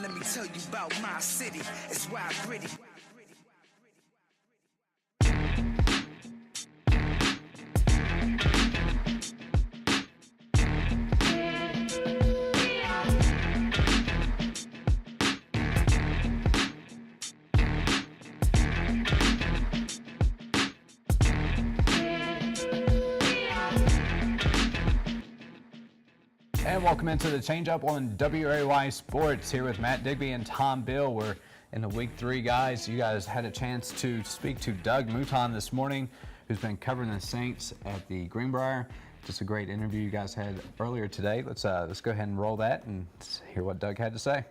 Let me tell you about my city. It's wild gritty. And welcome into the Change-Up on WRAY Sports here with Matt Digby and Tom Bill. We're in the Week 3, guys. You guys had a chance to speak to Doug Mouton this morning, who's been covering the Saints at the Greenbrier. Just a great interview you guys had earlier today. Let's go ahead and roll that and hear what Doug had to say.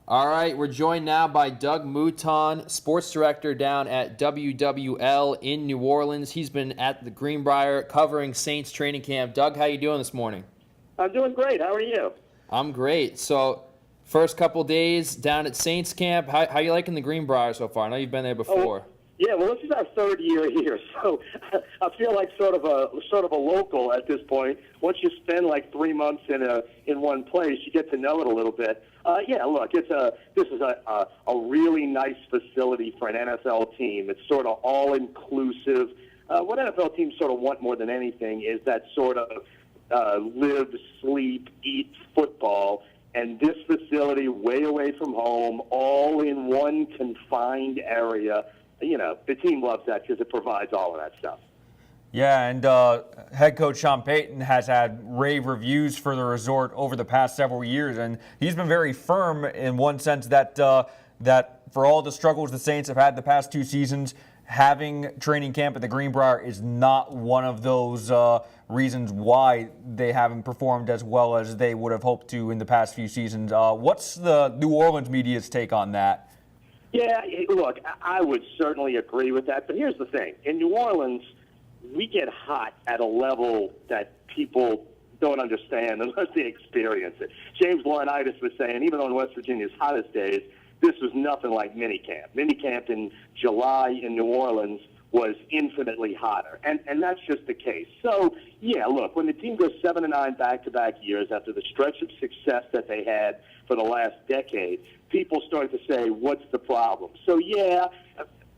All right, we're joined now by Doug Mouton, sports director down at WWL in New Orleans. He's been at the Greenbrier covering Saints training camp. Doug, how you doing this morning? I'm doing great. How are you? I'm great. So, first couple days down at Saints camp, how you liking the Greenbrier so far? I know you've been there before. Yeah, well, this is our third year here, so I feel like sort of a local at this point. Once you spend like 3 months in one place, you get to know it a little bit. Yeah, look, this is a really nice facility for an NFL team. It's sort of all inclusive. What NFL teams sort of want more than anything is that sort of live, sleep, eat football. And this facility, way away from home, all in one confined area. You know, the team loves that because it provides all of that stuff. Yeah, and head coach Sean Payton has had rave reviews for the resort over the past several years, and he's been very firm in one sense that that for all the struggles the Saints have had the past 2 seasons, having training camp at the Greenbrier is not one of those reasons why they haven't performed as well as they would have hoped to in the past few seasons. What's the New Orleans media's take on that? Yeah, look, I would certainly agree with that. But here's the thing. In New Orleans, we get hot at a level that people don't understand unless they experience it. James Laurinaitis was saying, even on West Virginia's hottest days, this was nothing like minicamp. Minicamp in July in New Orleans was infinitely hotter, and that's just the case. So, yeah, look, when the team goes 7-9 back-to-back years after the stretch of success that they had for the last decade, people start to say, what's the problem? So, yeah,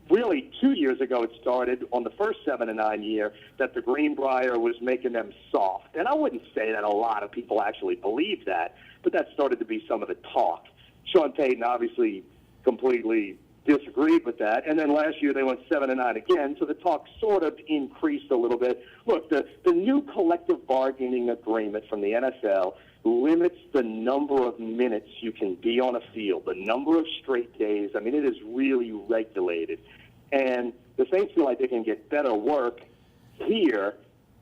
really 2 years ago it started on the first 7-9 year that the Greenbrier was making them soft. And I wouldn't say that a lot of people actually believe that, but that started to be some of the talk. Sean Payton obviously completely disagreed with that. And then last year they went 7-9 again, so the talk sort of increased a little bit. Look, the new collective bargaining agreement from the NFL limits the number of minutes you can be on a field, the number of straight days. I mean, it is really regulated. And the Saints feel like they can get better work here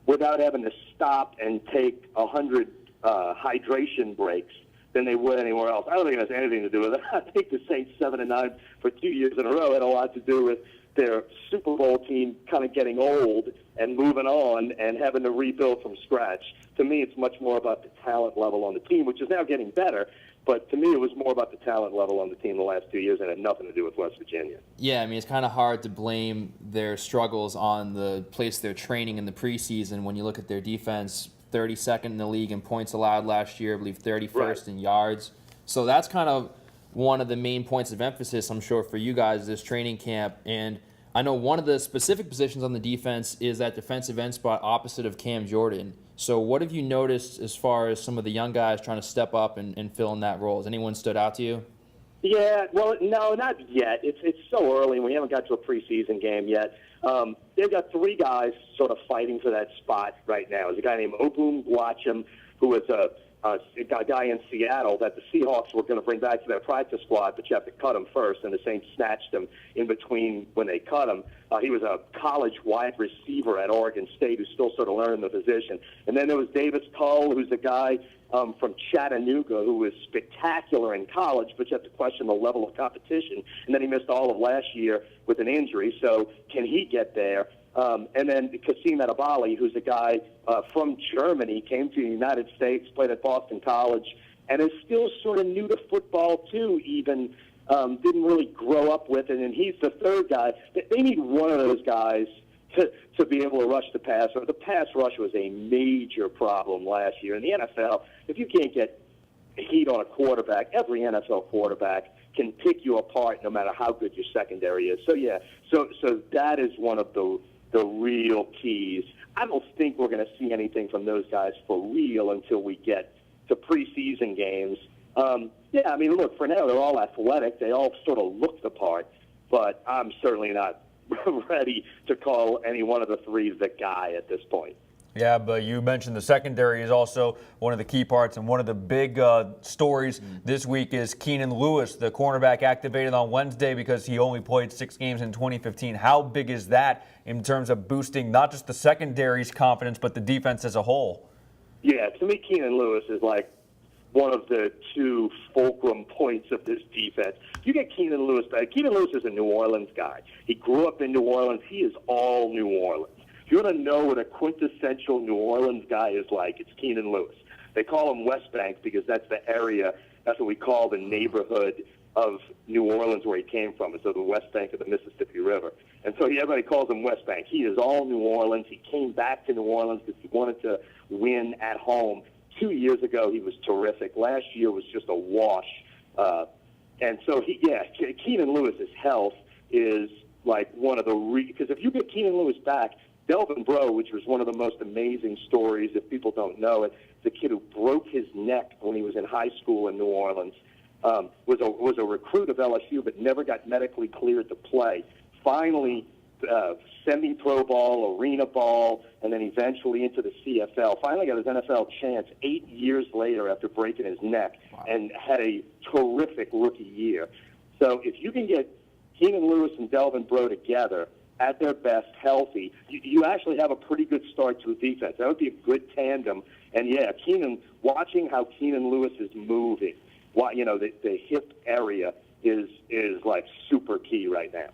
without having to stop and take 100 hydration breaks than they would anywhere else. I don't think it has anything to do with it. I think the Saints 7-9 for 2 years in a row had a lot to do with their Super Bowl team kind of getting old and moving on and having to rebuild from scratch. To me, it's much more about the talent level on the team, which is now getting better. But to me, it was more about the talent level on the team the last 2 years and had nothing to do with West Virginia. Yeah, I mean, it's kind of hard to blame their struggles on the place they're training in the preseason when you look at their defense. 32nd in the league in points allowed last year, I believe 31st in yards. So that's kind of one of the main points of emphasis, I'm sure, for you guys this training camp. And I know one of the specific positions on the defense is that defensive end spot opposite of Cam Jordan. So what have you noticed as far as some of the young guys trying to step up and fill in that role? Has anyone stood out to you? Yeah, well, no, not yet. It's so early. We haven't got to a preseason game yet. They've got 3 guys sort of fighting for that spot right now. There's a guy named Obum Blacham, who was a guy in Seattle that the Seahawks were going to bring back to their practice squad, but you have to cut him first, and the Saints snatched him in between when they cut him. He was a college wide receiver at Oregon State who's still sort of learning the position. And then there was Davis Tull, who's a guy from Chattanooga who was spectacular in college, but you have to question the level of competition. And then he missed all of last year with an injury, so can he get there? And then Kasim Edebali, who's a guy from Germany, came to the United States, played at Boston College, and is still sort of new to football too, even didn't really grow up with it. And he's the third guy. They need one of those guys to be able to rush the passer. The pass rush was a major problem last year. In the NFL, if you can't get heat on a quarterback. Every NFL quarterback can pick you apart no matter how good your secondary is. So, yeah, so that is one of the real keys. I don't think we're going to see anything from those guys for real until we get to preseason games. Yeah, I mean, look, for now, they're all athletic. They all sort of look the part, but I'm certainly not ready to call any one of the three the guy at this point. Yeah, but you mentioned the secondary is also one of the key parts, and one of the big stories this week is Keenan Lewis, the cornerback activated on Wednesday because he only played 6 games in 2015. How big is that in terms of boosting not just the secondary's confidence, but the defense as a whole? Yeah, to me, Keenan Lewis is like one of the 2 fulcrum points of this defense. You get Keenan Lewis back. Keenan Lewis is a New Orleans guy. He grew up in New Orleans. He is all New Orleans. If you want to know what a quintessential New Orleans guy is like, it's Keenan Lewis. They call him West Bank because that's the area, that's what we call the neighborhood of New Orleans where he came from. And so the West Bank of the Mississippi River. And so everybody calls him West Bank. He is all New Orleans. He came back to New Orleans because he wanted to win at home. 2 years ago, he was terrific. Last year was just a wash. And so, Keenan Lewis's health is like one of the because if you get Keenan Lewis back, Delvin Breaux, which was one of the most amazing stories, if people don't know it, the kid who broke his neck when he was in high school in New Orleans, was a recruit of LSU but never got medically cleared to play. Finally, semi-pro ball, arena ball, and then eventually into the CFL. Finally got his NFL chance 8 years later after breaking his neck. Wow. And had a terrific rookie year. So if you can get Keenan Lewis and Delvin Breaux together at their best, healthy, you actually have a pretty good start to the defense. That would be a good tandem. And, yeah, watching how Keenan Lewis is moving, the hip area is like super key right now.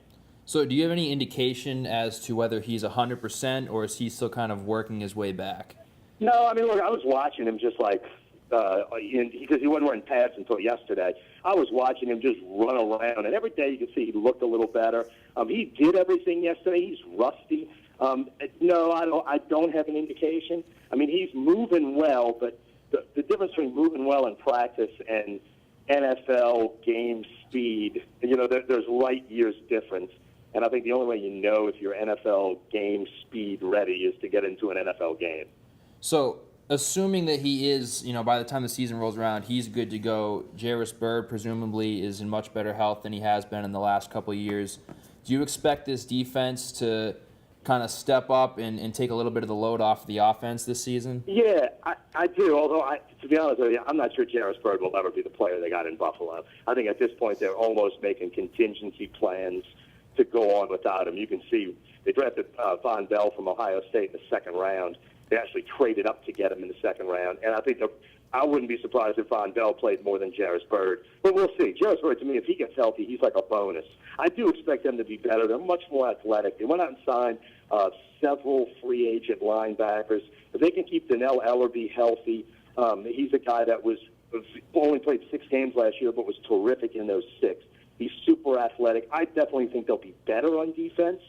So do you have any indication as to whether he's 100% or is he still kind of working his way back? No, I mean, look, I was watching him just like because he wasn't wearing pads until yesterday. I was watching him just run around, and every day you could see he looked a little better. He did everything yesterday. He's rusty. No, I don't have an indication. I mean, he's moving well, but the difference between moving well in practice and NFL game speed, there's light years difference. And I think the only way you know if you're NFL game speed ready is to get into an NFL game. So, assuming that he is, by the time the season rolls around, he's good to go. Jairus Byrd presumably is in much better health than he has been in the last couple of years. Do you expect this defense to kind of step up and take a little bit of the load off the offense this season? Yeah, I do. Although, to be honest with you, I'm not sure Jairus Byrd will ever be the player they got in Buffalo. I think at this point they're almost making contingency plans to go on without him. You can see they drafted Von Bell from Ohio State in the second round. They actually traded up to get him in the second round. And I think I wouldn't be surprised if Von Bell played more than Jairus Byrd. But we'll see. Jairus Byrd, to me, if he gets healthy, he's like a bonus. I do expect them to be better. They're much more athletic. They went out and signed several free agent linebackers. If they can keep Donnell Ellerbe healthy, he's a guy that only played 6 games last year but was terrific in those 6. He's super athletic. I definitely think they'll be better on defense.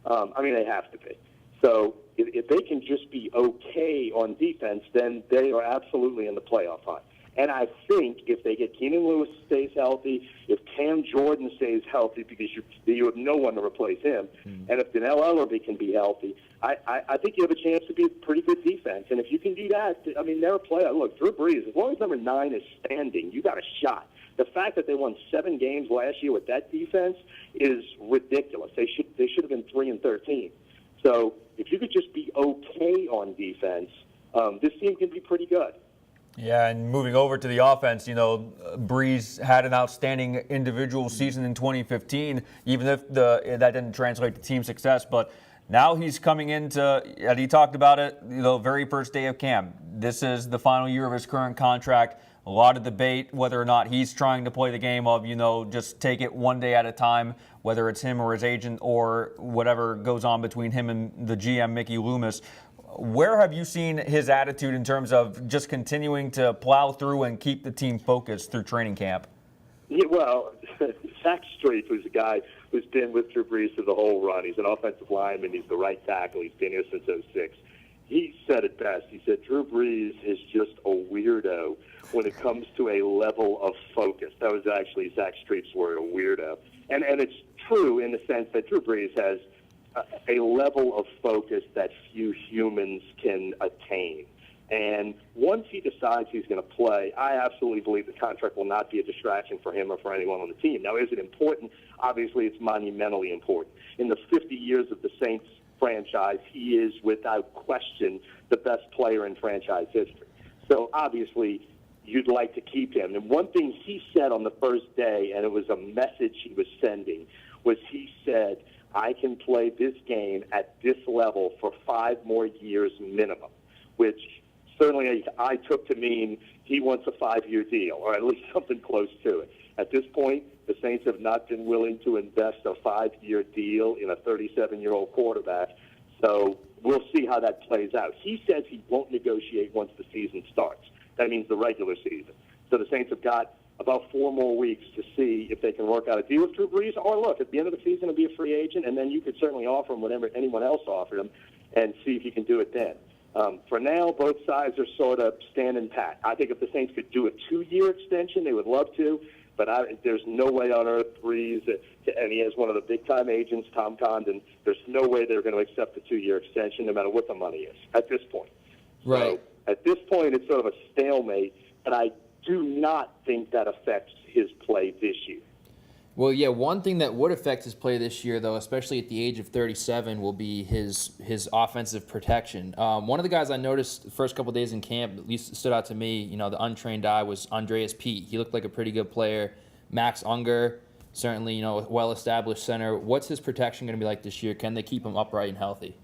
I mean, they have to be. So if they can just be okay on defense, then they are absolutely in the playoff hunt. And I think if they get Keenan Lewis stays healthy, if Cam Jordan stays healthy, because you have no one to replace him, and if Donnell Ellerbe can be healthy, I think you have a chance to be a pretty good defense. And if you can do that, I mean, they're a player. Look, Drew Brees, as long as number 9 is standing, you got a shot. The fact that they won 7 games last year with that defense is ridiculous. They should have been 3-13. So if you could just be okay on defense, this team can be pretty good. Yeah, and moving over to the offense, Brees had an outstanding individual season in 2015, even if that didn't translate to team success. But now he's coming into, and he talked about it, very first day of camp. This is the final year of his current contract. A lot of debate whether or not he's trying to play the game of, just take it one day at a time, whether it's him or his agent or whatever goes on between him and the GM, Mickey Loomis. Where have you seen his attitude in terms of just continuing to plow through and keep the team focused through training camp? Yeah, well, Zach Streif, who's a guy who's been with Drew Brees through the whole run. He's an offensive lineman. He's the right tackle. He's been here since '06. he said it best. He said Drew Brees is just a weirdo when it comes to a level of focus. That was actually Zach Street's word, a weirdo. And it's true in the sense that Drew Brees has a level of focus that few humans can attain. And once he decides he's going to play, I absolutely believe the contract will not be a distraction for him or for anyone on the team. Now, is it important? Obviously, it's monumentally important. In the 50 years of the Saints franchise, he is, without question, the best player in franchise history. So, obviously, you'd like to keep him. And one thing he said on the first day, and it was a message he was sending, was he said, I can play this game at this level for 5 more years minimum, which certainly I took to mean he wants a 5-year deal, or at least something close to it. At this point, the Saints have not been willing to invest a 5-year deal in a 37-year-old quarterback, so we'll see how that plays out. He says he won't negotiate once the season starts. That means the regular season. So the Saints have got about 4 more weeks to see if they can work out a deal with Drew Brees, or look, at the end of the season, he'll be a free agent, and then you could certainly offer him whatever anyone else offered him and see if you can do it then. For now, both sides are sort of standing pat. I think if the Saints could do a 2-year extension, they would love to, but there's no way on earth Brees, and he has one of the big-time agents, Tom Condon, there's no way they're going to accept a 2-year extension no matter what the money is at this point. Right. So at this point, it's sort of a stalemate, and I do not think that affects his play this year. Well, yeah, one thing that would affect his play this year, though, especially at the age of 37, will be his offensive protection. One of the guys I noticed the first couple of days in camp, at least stood out to me, the untrained eye, was Andreas Pete. He looked like a pretty good player. Max Unger, certainly, a well-established center. What's his protection going to be like this year? Can they keep him upright and healthy?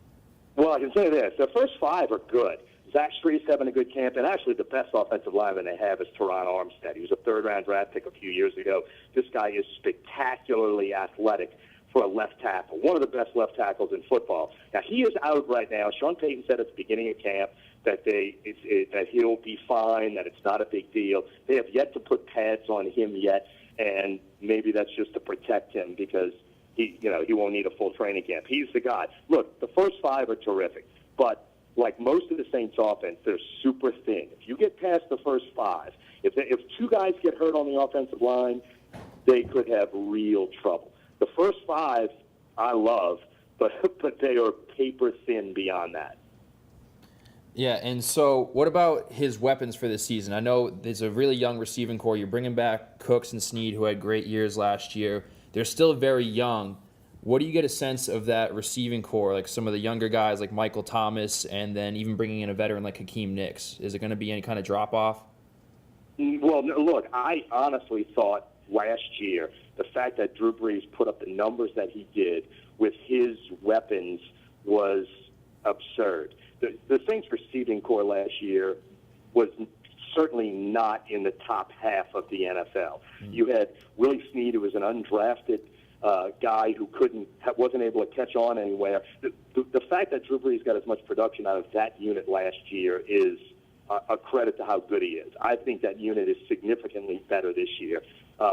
Well, I can say this. The first 5 are good. Zach Street's having a good camp, and actually the best offensive lineman they have is Teron Armstead. He was a 3rd-round draft pick a few years ago. This guy is spectacularly athletic for a left tackle, one of the best left tackles in football. Now, he is out right now. Sean Payton said at the beginning of camp that that he'll be fine, that it's not a big deal. They have yet to put pads on him yet, and maybe that's just to protect him because he won't need a full training camp. He's the guy. Look, the first 5 are terrific, but like most of the Saints offense, they're super thin. If you get past the first 5, if 2 guys get hurt on the offensive line, they could have real trouble. The first 5 I love, but they are paper thin beyond that. Yeah, and so what about his weapons for this season? I know there's a really young receiving core. You're bringing back Cooks and Snead, who had great years last year. They're still very young. What do you get a sense of that receiving core, like some of the younger guys like Michael Thomas, and then even bringing in a veteran like Hakeem Nicks? Is it going to be any kind of drop-off? Well, look, I honestly thought last year the fact that Drew Brees put up the numbers that he did with his weapons was absurd. The Saints receiving core last year was certainly not in the top half of the NFL. You had Willie Snead, who was an undrafted guy who wasn't able to catch on anywhere. The fact that Drew Brees got as much production out of that unit last year is a credit to how good he is. I think that unit is significantly better this year.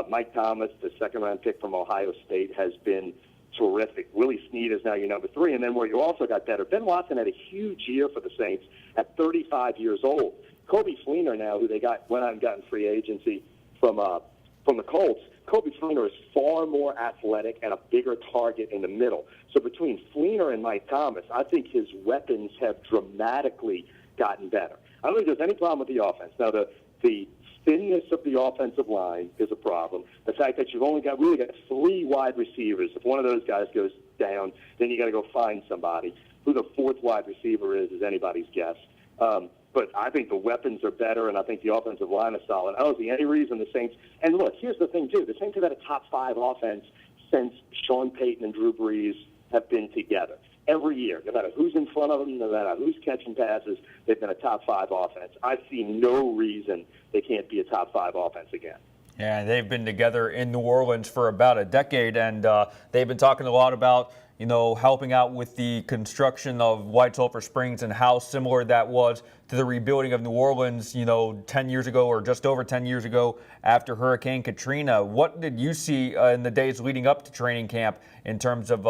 Mike Thomas, the 2nd-round pick from Ohio State, has been terrific. Willie Snead is now your number 3. And then where you also got better, Ben Watson had a huge year for the Saints at 35 years old. Kobe Fleener now, who they went out and got in free agency from the Colts, Kobe Fleener is far more athletic and a bigger target in the middle. So between Fleener and Mike Thomas, I think his weapons have dramatically gotten better. I don't think there's any problem with the offense. Now, the thinness of the offensive line is a problem. The fact that you've only really got 3 wide receivers. If one of those guys goes down, then you got to go find somebody. Who the 4th wide receiver is anybody's guess. But I think the weapons are better, and I think the offensive line is solid. I don't see any reason the Saints – and look, here's the thing, too. The Saints have had a top 5 offense since Sean Payton and Drew Brees have been together. Every year, no matter who's in front of them, no matter who's catching passes, they've been a top 5 offense. I see no reason they can't be a top 5 offense again. Yeah, they've been together in New Orleans for about a decade, and they've been talking a lot about helping out with the construction of White Sulphur Springs and how similar that was to the rebuilding of New Orleans, 10 years ago or just over 10 years ago after Hurricane Katrina. What did you see in the days leading up to training camp in terms of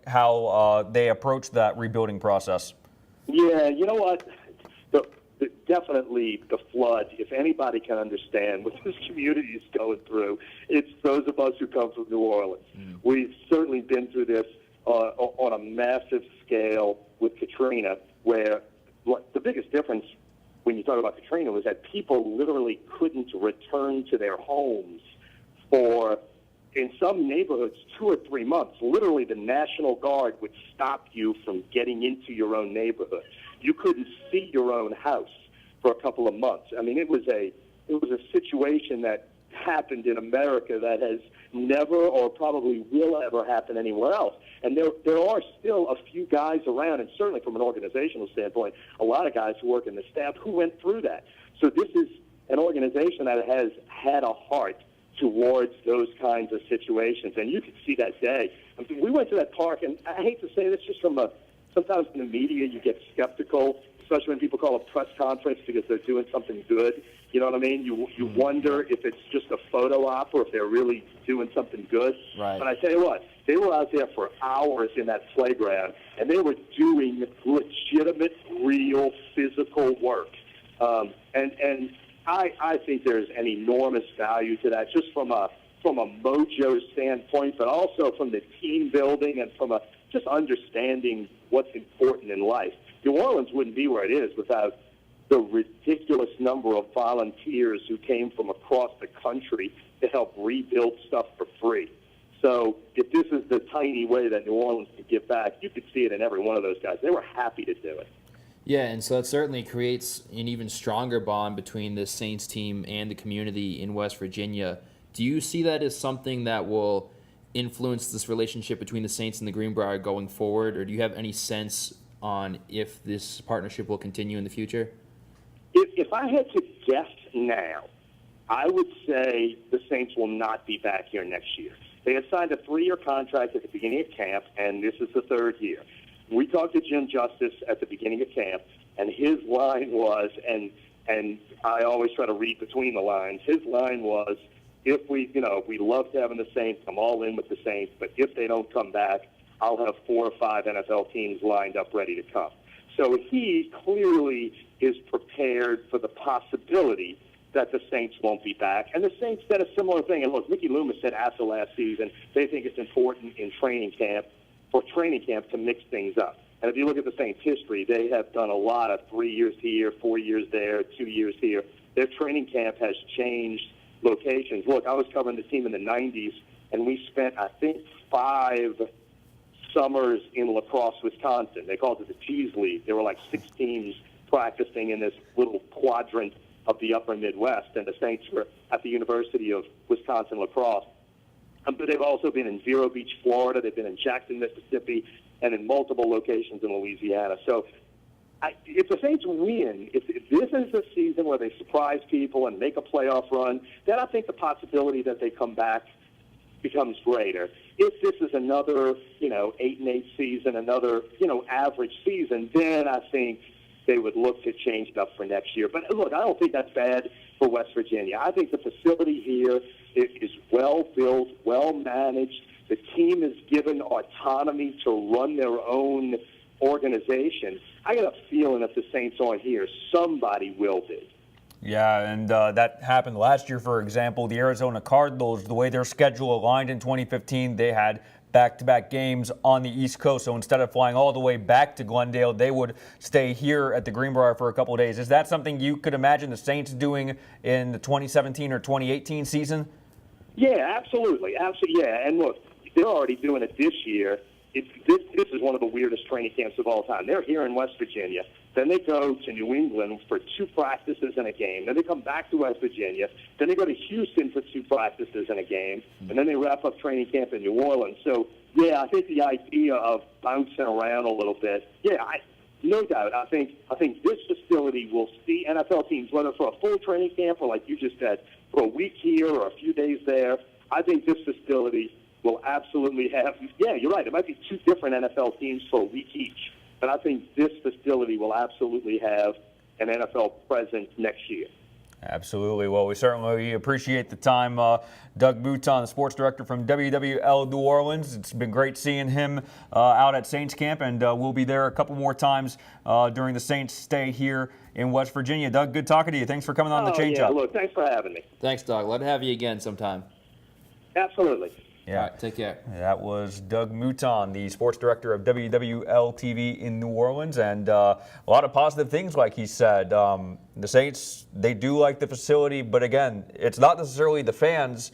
how they approached that rebuilding process? Yeah, you know what? Definitely the flood. If anybody can understand what this community is going through, it's those of us who come from New Orleans. We've certainly been through this on a massive scale with Katrina, where the biggest difference when you talk about Katrina was that people literally couldn't return to their homes for, in some neighborhoods, 2 or 3 months. Literally, the National Guard would stop you from getting into your own neighborhood. You couldn't see your own house for a couple of months. I mean, it was a situation that happened in America that has never or probably will ever happen anywhere else. And there are still a few guys around, and certainly from an organizational standpoint, a lot of guys who work in the staff who went through that. So this is an organization that has had a heart towards those kinds of situations. And you could see that day. I mean, we went to that park, and I hate to say this, just from sometimes in the media you get skeptical, especially when people call a press conference because they're doing something good. You know what I mean? You wonder if it's just a photo op or if they're really doing something good. Right. But I tell you what, they were out there for hours in that playground, and they were doing legitimate, real, physical work. And I think there's an enormous value to that, just from a mojo standpoint, but also from the team building and from just understanding what's important in life. New Orleans wouldn't be where it is without the ridiculous number of volunteers who came from across the country to help rebuild stuff for free. So if this is the tiny way that New Orleans can give back, you could see it in every one of those guys. They were happy to do it. Yeah, and so that certainly creates an even stronger bond between the Saints team and the community in West Virginia. Do you see that as something that will influence this relationship between the Saints and the Greenbrier going forward, or do you have any sense on if this partnership will continue in the future? If I had to guess now, I would say the Saints will not be back here next year. They had signed a 3-year contract at the beginning of camp, and this is the 3rd year. We talked to Jim Justice at the beginning of camp, and his line was, and I always try to read between the lines, his line was, if we loved having the Saints, I'm all in with the Saints, but if they don't come back, I'll have 4 or 5 NFL teams lined up ready to come. So he clearly is prepared for the possibility that the Saints won't be back. And the Saints said a similar thing. And look, Mickey Loomis said after last season, they think it's important in training camp to mix things up. And if you look at the Saints' history, they have done a lot of 3 years here, 4 years there, 2 years here. Their training camp has changed locations. Look, I was covering the team in the 90s, and we spent, I think, 5 summers in La Crosse, Wisconsin. They called it the Cheese League. There were like 6 teams practicing in this little quadrant of the upper Midwest, and the Saints were at the University of Wisconsin-La Crosse. But they've also been in Vero Beach, Florida. They've been in Jackson, Mississippi, and in multiple locations in Louisiana. So if the Saints win, if this is a season where they surprise people and make a playoff run, then I think the possibility that they come back becomes greater. If this is another, 8-8 season, another, average season, then I think they would look to change it up for next year. But look, I don't think that's bad for West Virginia. I think the facility here is well built, well managed. The team is given autonomy to run their own organization. I got a feeling if the Saints aren't here, somebody will be. Yeah, and that happened last year, for example. The Arizona Cardinals, the way their schedule aligned in 2015, they had back-to-back games on the East Coast. So instead of flying all the way back to Glendale, they would stay here at the Greenbrier for a couple of days. Is that something you could imagine the Saints doing in the 2017 or 2018 season? Yeah, absolutely. Yeah, and look, they're already doing it this year. This is one of the weirdest training camps of all time. They're here in West Virginia. Then they go to New England for 2 practices and a game. Then they come back to West Virginia. Then they go to Houston for 2 practices and a game. And then they wrap up training camp in New Orleans. So, yeah, I think the idea of bouncing around a little bit, no doubt. I think this facility will see NFL teams, whether for a full training camp or, like you just said, for a week here or a few days there. I think this facility will absolutely have, you're right, it might be 2 different NFL teams for a week each. But I think this facility will absolutely have an NFL presence next year. Absolutely. Well, we certainly appreciate the time. Doug Mouton, the sports director from WWL New Orleans. It's been great seeing him out at Saints camp, and we'll be there a couple more times during the Saints stay here in West Virginia. Doug, good talking to you. Thanks for coming on the Change Up. Look, thanks for having me. Thanks, Doug. Love to have you again sometime. Absolutely. Yeah. All right, take care. That was Doug Mouton, the sports director of WWL TV in New Orleans, and a lot of positive things, like he said. The Saints, they do like the facility, but again, it's not necessarily the fans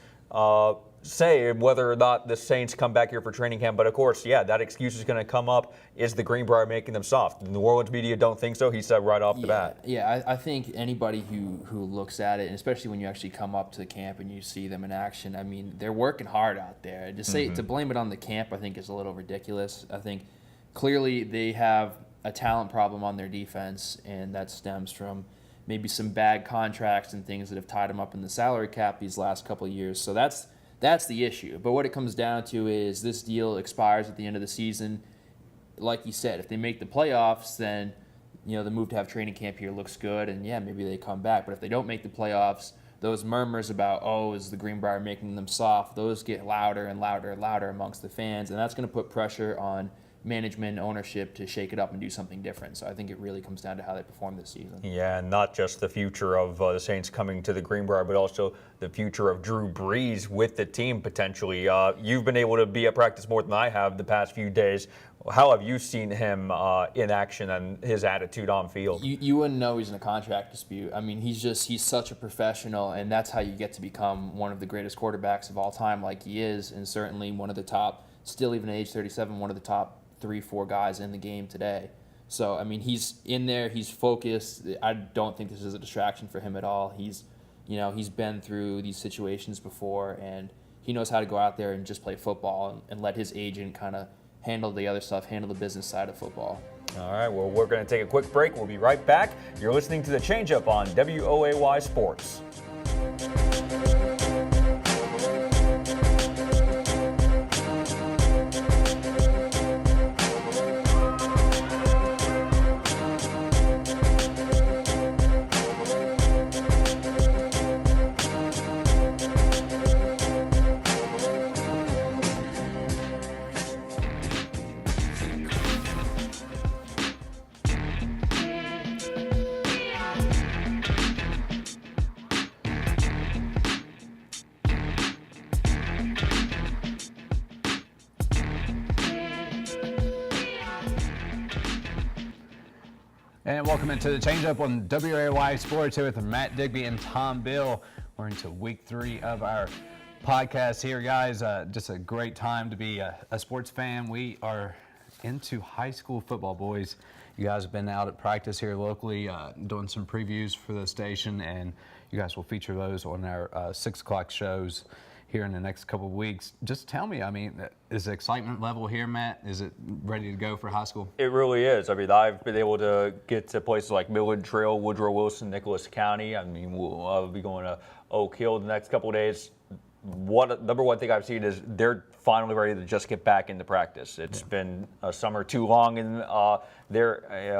say whether or not the Saints come back here for training camp. But of course, yeah, that excuse is going to come up. Is the Greenbrier making them soft? The New Orleans media don't think so. He said right off the bat. Yeah, I think anybody who looks at it, and especially when you actually come up to the camp and you see them in action, I mean, they're working hard out there. To blame it on the camp, I think is a little ridiculous. I think clearly they have a talent problem on their defense, and that stems from maybe some bad contracts and things that have tied them up in the salary cap these last couple of years. So that's the issue. But what it comes down to is this deal expires at the end of the season. Like you said, if they make the playoffs, then the move to have training camp here looks good, and yeah, maybe they come back. But if they don't make the playoffs, those murmurs about, is the Greenbrier making them soft, those get louder and louder and louder amongst the fans, and that's going to put pressure on management and ownership to shake it up and do something different. So I think it really comes down to how they perform this season. Yeah, and not just the future of the Saints coming to the Greenbrier, but also the future of Drew Brees with the team potentially. You've been able to be at practice more than I have the past few days. How have you seen him in action and his attitude on field? You wouldn't know he's in a contract dispute. I mean, he's such a professional, and that's how you get to become one of the greatest quarterbacks of all time, like he is, and certainly one of the top, still even at age 37, one of the top 3-4 guys in the game today. So, I mean, he's in there, he's focused. I don't think this is a distraction for him at all. He's been through these situations before, and he knows how to go out there and just play football and let his agent kind of handle the other stuff, handle the business side of football. All right, well, we're going to take a quick break. We'll be right back. You're listening to The Change Up on WOAY Sports. And welcome into the Change Up on WAY Sports here with Matt Digby and Tom Bill. We're into week 3 of our podcast here, guys. Just a great time to be a sports fan. We are into high school football, boys. You guys have been out at practice here locally, doing some previews for the station, and you guys will feature those on our 6 o'clock shows here in the next couple of weeks. Just tell me, I mean, is the excitement level here, Matt? Is it ready to go for high school? It really is. I mean, I've been able to get to places like Millwood Trail, Woodrow Wilson, Nicholas County. I mean, we'll be going to Oak Hill the next couple of days. Number one thing I've seen is they're finally ready to just get back into practice. It's been a summer too long in a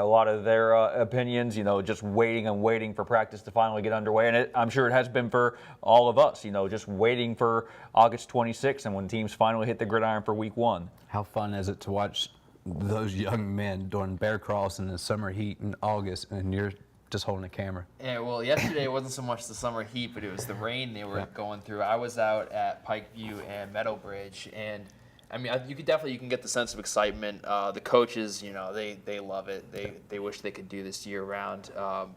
lot of their opinions, just waiting and waiting for practice to finally get underway. And I'm sure it has been for all of us, just waiting for August 26th and when teams finally hit the gridiron for week 1. How fun is it to watch those young men doing bear crawls in the summer heat in August, and you're just holding a camera? Yeah, well, yesterday it wasn't so much the summer heat, but it was the rain they were going through. I was out at Pikeview and Meadowbridge, and I mean, you can get the sense of excitement. The coaches, they love it. They wish they could do this year round,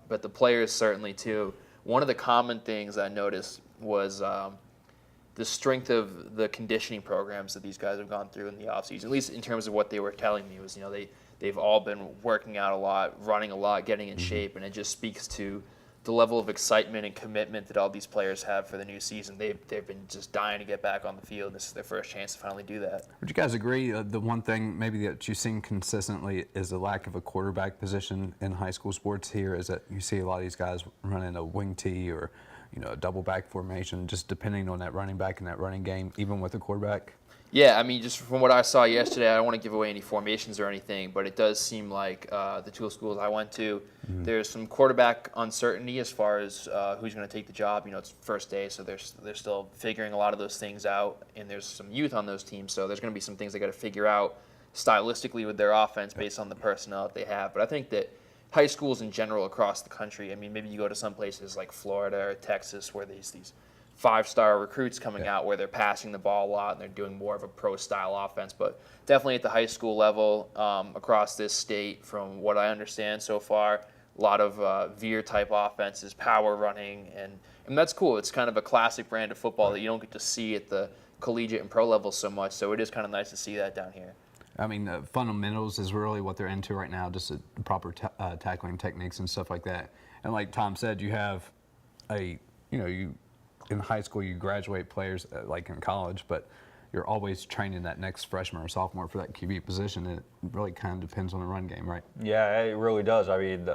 but the players certainly too. One of the common things I noticed was the strength of the conditioning programs that these guys have gone through in the offseason, at least in terms of what they were telling me, was they've all been working out a lot, running a lot, getting in shape, and it just speaks to the level of excitement and commitment that all these players have for the new season. They've been just dying to get back on the field. This is their first chance to finally do that. Would you guys agree the one thing maybe that you've seen consistently is the lack of a quarterback position in high school sports here, is that you see a lot of these guys running a wing tee or a double back formation, just depending on that running back and that running game, even with a quarterback? Yeah, I mean, just from what I saw yesterday, I don't want to give away any formations or anything, but it does seem like the two schools I went to, there's some quarterback uncertainty as far as who's going to take the job. You know, it's first day, so they're still figuring a lot of those things out, and there's some youth on those teams, so there's going to be some things they got to figure out stylistically with their offense based on the personnel that they have. But I think that high schools in general across the country, I mean, maybe you go to some places like Florida or Texas where there's these five-star recruits coming out where they're passing the ball a lot and they're doing more of a pro-style offense. But definitely at the high school level across this state, from what I understand so far, a lot of veer-type offenses, power running, and that's cool. It's kind of a classic brand of football that you don't get to see at the collegiate and pro level so much, so it is kind of nice to see that down here. I mean, fundamentals is really what they're into right now, just proper tackling techniques and stuff like that. And like Tom said, you have in high school, you graduate players like in college, but you're always training that next freshman or sophomore for that QB position. And it really kind of depends on the run game, right? Yeah, it really does. I mean,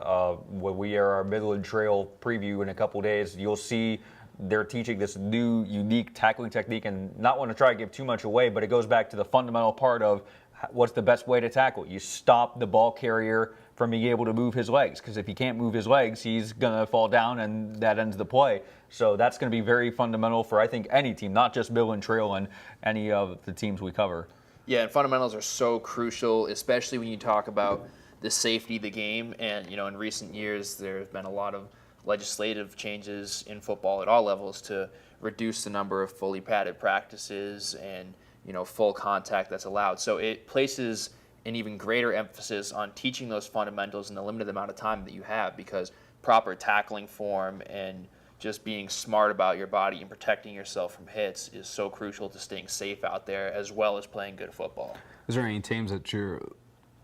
when we are our Midland Trail preview in a couple days, you'll see they're teaching this new, unique tackling technique, and not want to try to give too much away, but it goes back to the fundamental part of what's the best way to tackle. You stop the ball carrier from being able to move his legs, because if he can't move his legs, he's going to fall down, and that ends the play. So that's going to be very fundamental for, I think, any team, not just Midland Trail and any of the teams we cover. Yeah, and fundamentals are so crucial, especially when you talk about the safety of the game. And, you know, in recent years, there's been a lot of legislative changes in football at all levels to reduce the number of fully padded practices and, you know, full contact that's allowed. So it places an even greater emphasis on teaching those fundamentals in the limited amount of time that you have, because proper tackling form and just being smart about your body and protecting yourself from hits is so crucial to staying safe out there, as well as playing good football. Is there any teams that you're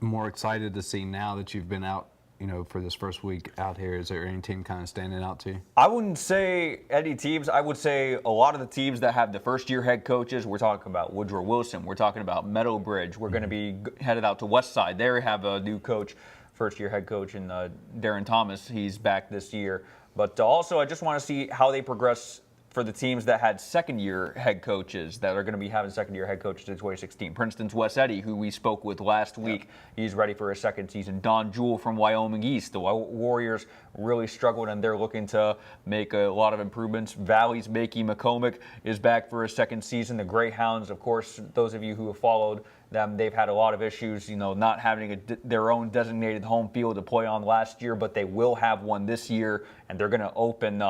more excited to see now that you've been out, you know, for this first week out here? Is there any team kind of standing out to you? I wouldn't say any teams. I would say a lot of the teams that have the first-year head coaches. We're talking about Woodrow Wilson. We're talking about Meadowbridge. We're going to be headed out to Westside. They have a new coach, first-year head coach, and Darren Thomas. He's back this year. But also, I just want to see how they progress for the teams that had second-year head coaches that are going to be having second-year head coaches in 2016. Princeton's Wes Eddy, who we spoke with last week, he's ready for his second season. Don Jewell from Wyoming East. The Warriors really struggled, and they're looking to make a lot of improvements. Valley's Makey McCormick is back for his second season. The Greyhounds, of course, those of you who have followed them, they've had a lot of issues, you know, not having their own designated home field to play on last year, but they will have one this year, and they're going to open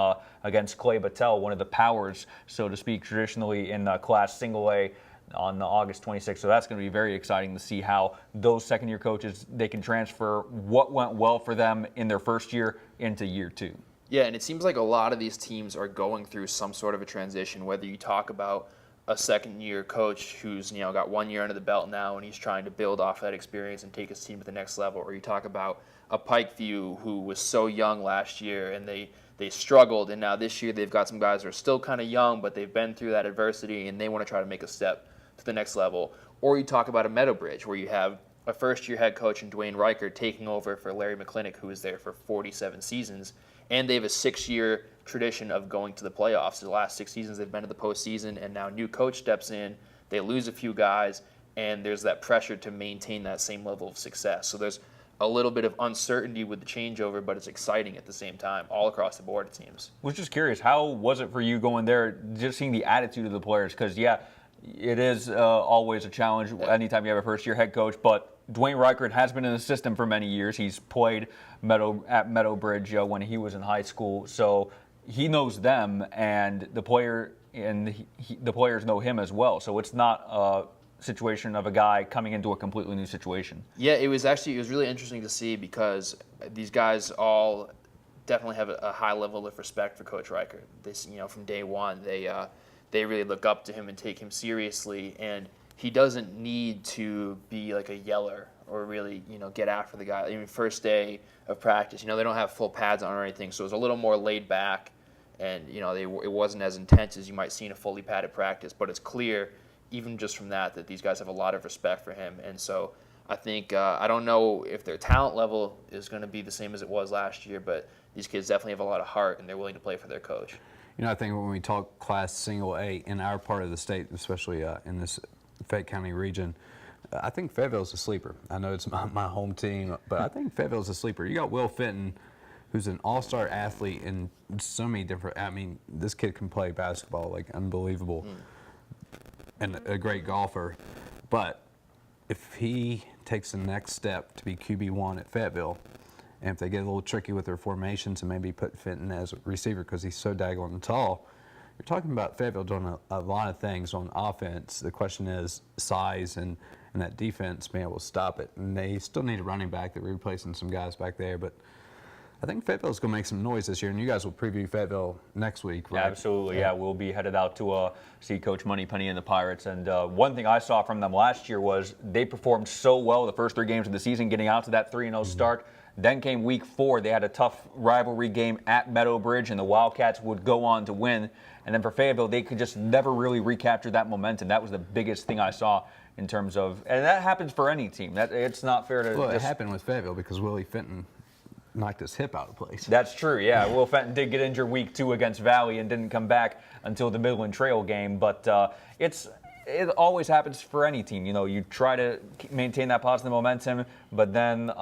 against Clay Battelle, one of the powers, so to speak, traditionally in Class Single A on August 26th. So that's going to be very exciting to see how those second-year coaches, they can transfer what went well for them in their first year into year two. Yeah, and it seems like a lot of these teams are going through some sort of a transition, whether you talk about a second-year coach who's, you know, got 1 year under the belt now and he's trying to build off that experience and take his team to the next level, or you talk about a Pikeview who was so young last year and they struggled, and now this year they've got some guys who are still kind of young, but they've been through that adversity and they want to try to make a step to the next level. Or you talk about a Meadowbridge where you have a first-year head coach in Dwayne Reichert taking over for Larry McClintock, who was there for 47 seasons, and they have a 6-year tradition of going to the playoffs. The last 6 seasons they've been to the postseason, and now new coach steps in, they lose a few guys, and there's that pressure to maintain that same level of success. So there's a little bit of uncertainty with the changeover, but it's exciting at the same time, all across the board, it seems. I was just curious, how was it for you going there, just seeing the attitude of the players? Because, yeah, it is always a challenge anytime you have a first-year head coach, but Dwayne Reichert has been in the system for many years. He's played at Meadowbridge when he was in high school, so he knows them, and the players know him as well. So it's not a situation of a guy coming into a completely new situation. Yeah, it was really interesting to see, because these guys all definitely have a high level of respect for Coach Reichert. From day one, they really look up to him and take him seriously, and he doesn't need to be like a yeller or really, get after the guy. I mean, first day of practice, they don't have full pads on or anything, so it was a little more laid back, and it wasn't as intense as you might see in a fully padded practice. But it's clear, even just from that these guys have a lot of respect for him. And so I think I don't know if their talent level is going to be the same as it was last year, but these kids definitely have a lot of heart, and they're willing to play for their coach. I think when we talk Class Single A in our part of the state, especially in this Fayette County region. I think Fayetteville's a sleeper. I know it's my home team, but I think Fayetteville's a sleeper. You got Will Fenton, who's an all-star athlete in so many different. I mean, this kid can play basketball like unbelievable, and a great golfer. But if he takes the next step to be QB1 at Fayetteville, and if they get a little tricky with their formations and maybe put Fenton as a receiver because he's so daggone tall, you're talking about Fayetteville doing a lot of things on offense. The question is size and that defense being able to stop it. And they still need a running back. They're replacing some guys back there. But I think Fayetteville's going to make some noise this year. And you guys will preview Fayetteville next week, right? Yeah, absolutely. Yeah, we'll be headed out to see Coach Moneypenny and the Pirates. And one thing I saw from them last year was they performed so well the first 3 games of the season, getting out to that 3-0 start. Then came week 4. They had a tough rivalry game at Meadowbridge, and the Wildcats would go on to win. And then for Fayetteville, they could just never really recapture that momentum. That was the biggest thing I saw in terms of, and that happens for any team. It's not fair to. Well, it happened with Fayetteville because Willie Fenton knocked his hip out of place. That's true, yeah. Will Fenton did get injured week 2 against Valley and didn't come back until the Midland Trail game. But it always happens for any team. You know, you try to maintain that positive momentum, but then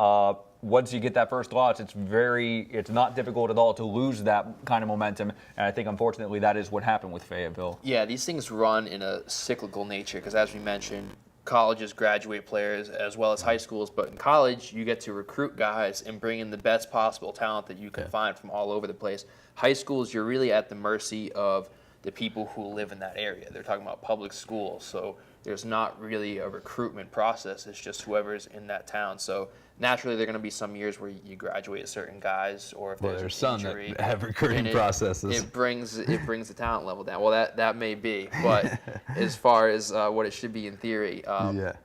once you get that first loss, it's not difficult at all to lose that kind of momentum. And I think, unfortunately, that is what happened with Fayetteville. Yeah, these things run in a cyclical nature because, as we mentioned, colleges graduate players as well as high schools, but in college you get to recruit guys and bring in the best possible talent that you can find from all over the place. High schools, you're really at the mercy of the people who live in that area. They're talking about public schools, so there's not really a recruitment process. It's just whoever's in that town. So naturally, there are going to be some years where you graduate certain guys, or if there's some injury, that have recruiting processes. It brings the talent level down. Well, that may be, but as far as what it should be in theory,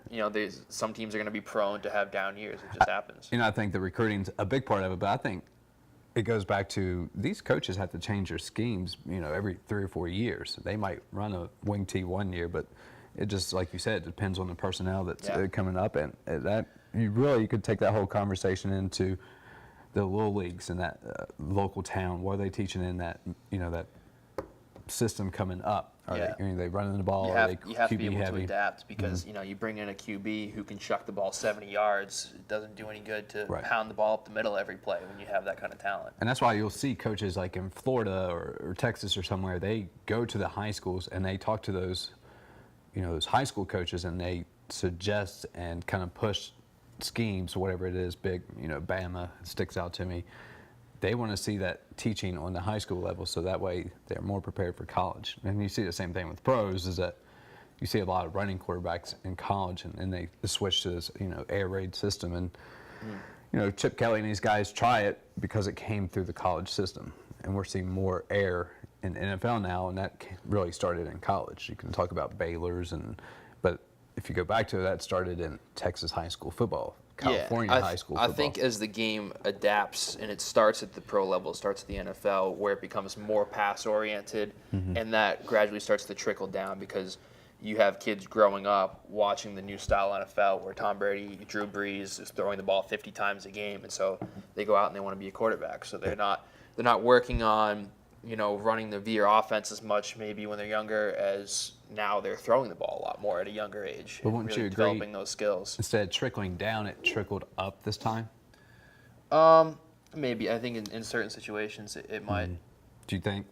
you know, some teams are going to be prone to have down years. It just happens. You know, I think the recruiting's a big part of it, but I think it goes back to these coaches have to change their schemes. You know, every 3 or 4 years, they might run a wing tee one year, but it just, like you said, it depends on the personnel that's coming up, and that. You could take that whole conversation into the little leagues in that local town. What are they teaching in that, you know, that system coming up? Are they running the ball? You are they have to be QB able heavy? to adapt because you know, you bring in a QB who can chuck the ball 70 yards. It doesn't do any good to pound the ball up the middle every play when you have that kind of talent. And that's why you'll see coaches like in Florida or Texas or somewhere. They go to the high schools and they talk to those, you know, those high school coaches, and they suggest and kind of push schemes, whatever it is, big, you know, Bama sticks out to me. They want to see that teaching on the high school level, so that way they're more prepared for college. And you see the same thing with pros, is that you see a lot of running quarterbacks in college, and they switch to this, you know, air raid system. And you know, Chip Kelly and these guys try it because it came through the college system, and we're seeing more air in the NFL now, and that really started in college. You can talk about Baylor's, but if you go back to it, that started in Texas high school football, California high school football. I think as the game adapts and it starts at the pro level, it starts at the NFL, where it becomes more pass-oriented, and that gradually starts to trickle down because you have kids growing up watching the new style NFL where Tom Brady, Drew Brees is throwing the ball 50 times a game, and so they go out and they want to be a quarterback. So they're not working on, you know, running the veer offense as much maybe when they're younger as now they're throwing the ball a lot more at a younger age. But wouldn't really you agree, developing those skills? Instead of trickling down, it trickled up this time? Maybe. I think in certain situations it might. Do you think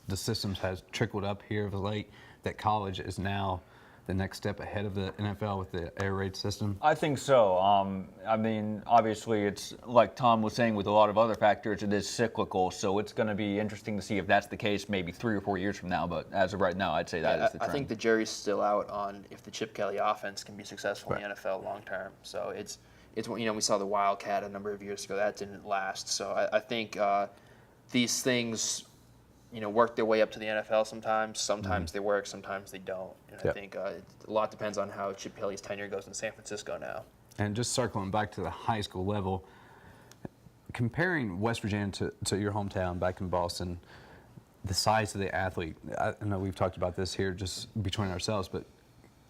the systems has trickled up here of late, that college is now the next step ahead of the NFL with the air raid system? I think so. I mean, obviously, it's like Tom was saying with a lot of other factors, it is cyclical. So it's going to be interesting to see if that's the case maybe 3 or 4 years from now. But as of right now, I'd say that is the trend. I think the jury's still out on if the Chip Kelly offense can be successful in the NFL long term. So it's you know, we saw the Wildcat a number of years ago. That didn't last. So I think these things, you know, work their way up to the NFL sometimes. Sometimes they work, sometimes they don't. And I think a lot depends on how Chip Kelly's tenure goes in San Francisco now. And just circling back to the high school level, comparing West Virginia to your hometown back in Boston, the size of the athlete, I know we've talked about this here just between ourselves, but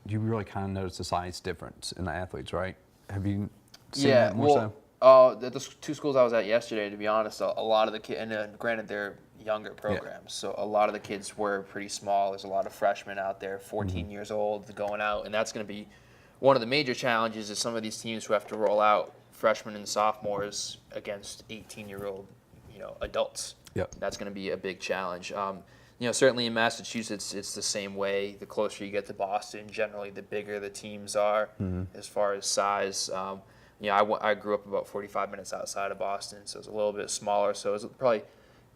you really kind of notice the size difference in the athletes, right? Have you seen that more so? The 2 schools I was at yesterday, to be honest, a lot of the kids, and granted they're younger programs. So a lot of the kids were pretty small. There's a lot of freshmen out there, 14 years old, going out, and that's going to be one of the major challenges is some of these teams who have to roll out freshmen and sophomores against 18-year-old, adults. Yep. That's going to be a big challenge. Certainly in Massachusetts, it's the same way. The closer you get to Boston, generally the bigger the teams are as far as size. I grew up about 45 minutes outside of Boston, so it's a little bit smaller. So it's probably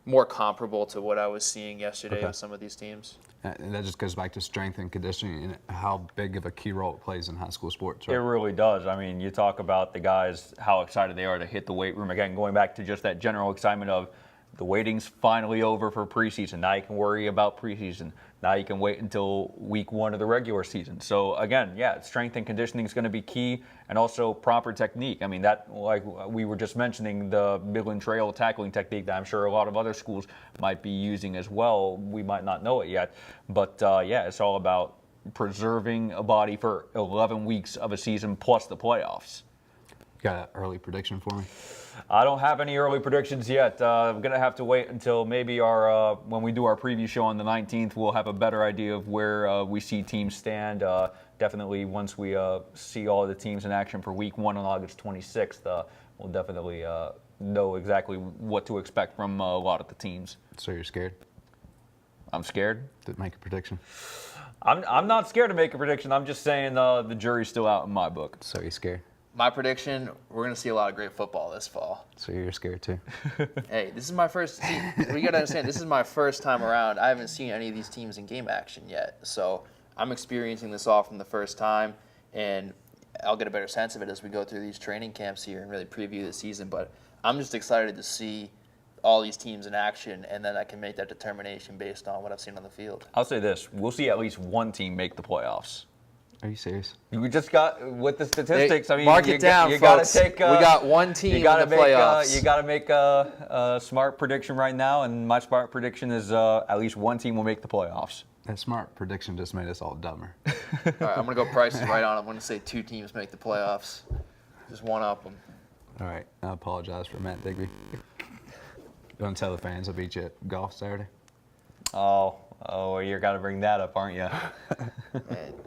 more comparable to what I was seeing yesterday with some of these teams. And that just goes back to strength and conditioning and how big of a key role it plays in high school sports, right? It really does. I mean, you talk about the guys, how excited they are to hit the weight room. Again, going back to just that general excitement of the waiting's finally over for preseason. Now you can worry about preseason. Now you can wait until week 1 of the regular season. So again, strength and conditioning is going to be key, and also proper technique. I mean, that, like we were just mentioning, the Midland Trail tackling technique that I'm sure a lot of other schools might be using as well. We might not know it yet, but it's all about preserving a body for 11 weeks of a season plus the playoffs. Got an early prediction for me? I don't have any early predictions yet. I'm going to have to wait until maybe when we do our preview show on the 19th, we'll have a better idea of where we see teams stand. Definitely once we see all the teams in action for week 1 on August 26th, we'll definitely know exactly what to expect from a lot of the teams. So you're scared I'm scared to make a prediction? I'm not scared to make a prediction. I'm just saying the jury's still out in my book. So you're scared? My prediction, we're going to see a lot of great football this fall. So you're scared too? Hey, this is my first team. You got to understand, this is my first time around. I haven't seen any of these teams in game action yet. So I'm experiencing this all from the first time, and I'll get a better sense of it as we go through these training camps here and really preview the season. But I'm just excited to see all these teams in action, and then I can make that determination based on what I've seen on the field. I'll say this. We'll see at least one team make the playoffs. Are you serious? We just got, with the statistics, I mean, mark it down, you folks. Gotta take, we got one team in the playoffs. You got to make a smart prediction right now, and my smart prediction is at least one team will make the playoffs. That smart prediction just made us all dumber. All right, I'm going to go prices right on. I'm going to say 2 teams make the playoffs. Just one up them. All right, I apologize for Matt Digby. You want to tell the fans I'll beat you at golf Saturday? Oh, you're got to bring that up, aren't you?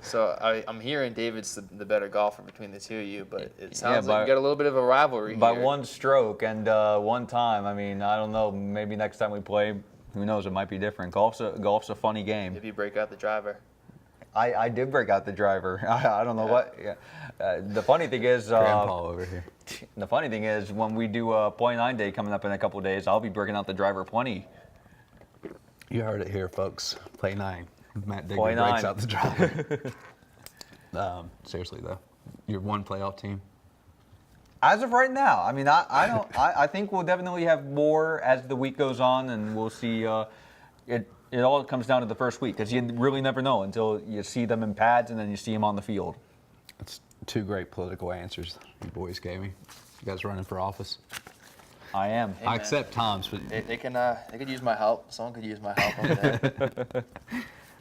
So I'm hearing David's the better golfer between the two of you, but it sounds like you got a little bit of a rivalry by here. one stroke and one time. I mean, I don't know. Maybe next time we play, who knows? It might be different. Golf's a funny game. If you break out the driver. I did break out the driver. I don't know what. Yeah. The funny thing is, Grandpa over here. The funny thing is, when we do Point 9 Day coming up in a couple of days, I'll be breaking out the driver plenty. You heard it here, folks. Play 9. Matt Digby Play breaks 9. out the driver. Seriously though, you're one playoff team. As of right now, I mean, I don't. I think we'll definitely have more as the week goes on, and we'll see. It all comes down to the first week because you really never know until you see them in pads and then you see them on the field. That's 2 great political answers you boys gave me. You guys running for office? I am. Hey, I accept Tom's, but They could use my help. Someone could use my help on that.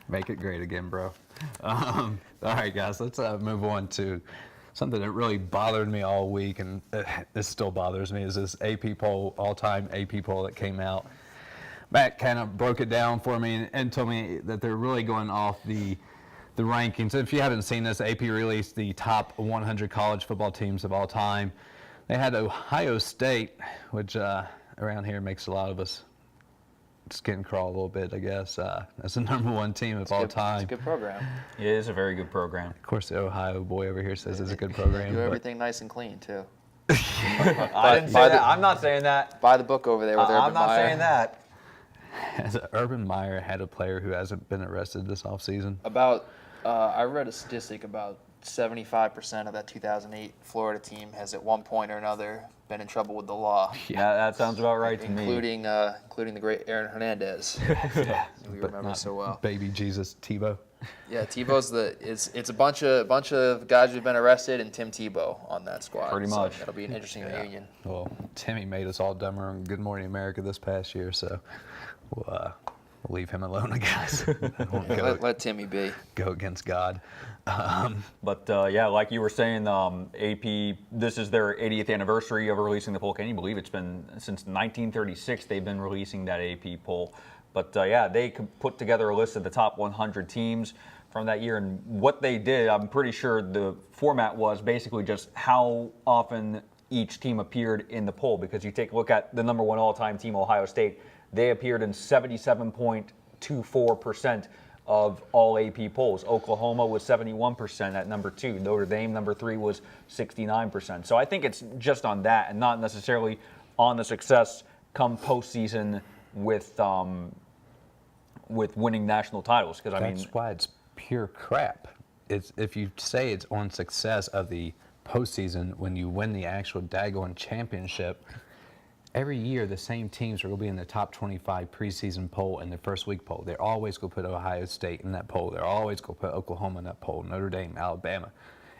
make it great again, bro. All right, guys, let's move on to something that really bothered me all week, and this still bothers me, is this AP poll, all-time AP poll that came out. Matt kind of broke it down for me and told me that they're really going off the rankings. If you haven't seen this, AP released the top 100 college football teams of all time. They had Ohio State, which around here makes a lot of us skin crawl a little bit, I guess. That's the #1 team of all time. It's a good program. It is a very good program. Of course, the Ohio boy over here says it's a good program. Do everything nice and clean, too. I didn't say that. I'm not saying that. Buy the book over there with Urban I'm not Meyer. saying that. Has Urban Meyer had a player who hasn't been arrested this offseason? I read a statistic about 75% of that 2008 Florida team has at one point or another been in trouble with the law. Yeah, that sounds about right to me. Including the great Aaron Hernandez, who we remember not so well. Baby Jesus Tebow. Yeah, Tebow's it's a bunch of guys who've been arrested and Tim Tebow on that squad. Pretty So much. that'll be an interesting reunion. Well, Timmy made us all dumber on Good Morning America this past year, so We'll leave him alone, I guess. Let Timmy be. Go against God. But yeah, like you were saying, AP, this is their 80th anniversary of releasing the poll. Can you believe it's been since 1936 they've been releasing that AP poll? But yeah, they could put together a list of the top 100 teams from that year. And what they did, I'm pretty sure the format was basically just how often each team appeared in the poll. Because you take a look at the number one all-time team, Ohio State, they appeared in 77.24% of all AP polls. Oklahoma was 71% at number 2. Notre Dame, number 3, was 69%. So I think it's just on that and not necessarily on the success come postseason with winning national titles. Because That's why it's pure crap. It's if you say it's on success of the postseason when you win the actual daggone championship. Every year, the same teams are going to be in the top 25 preseason poll and the first week poll. They're always going to put Ohio State in that poll. They're always going to put Oklahoma in that poll, Notre Dame, Alabama.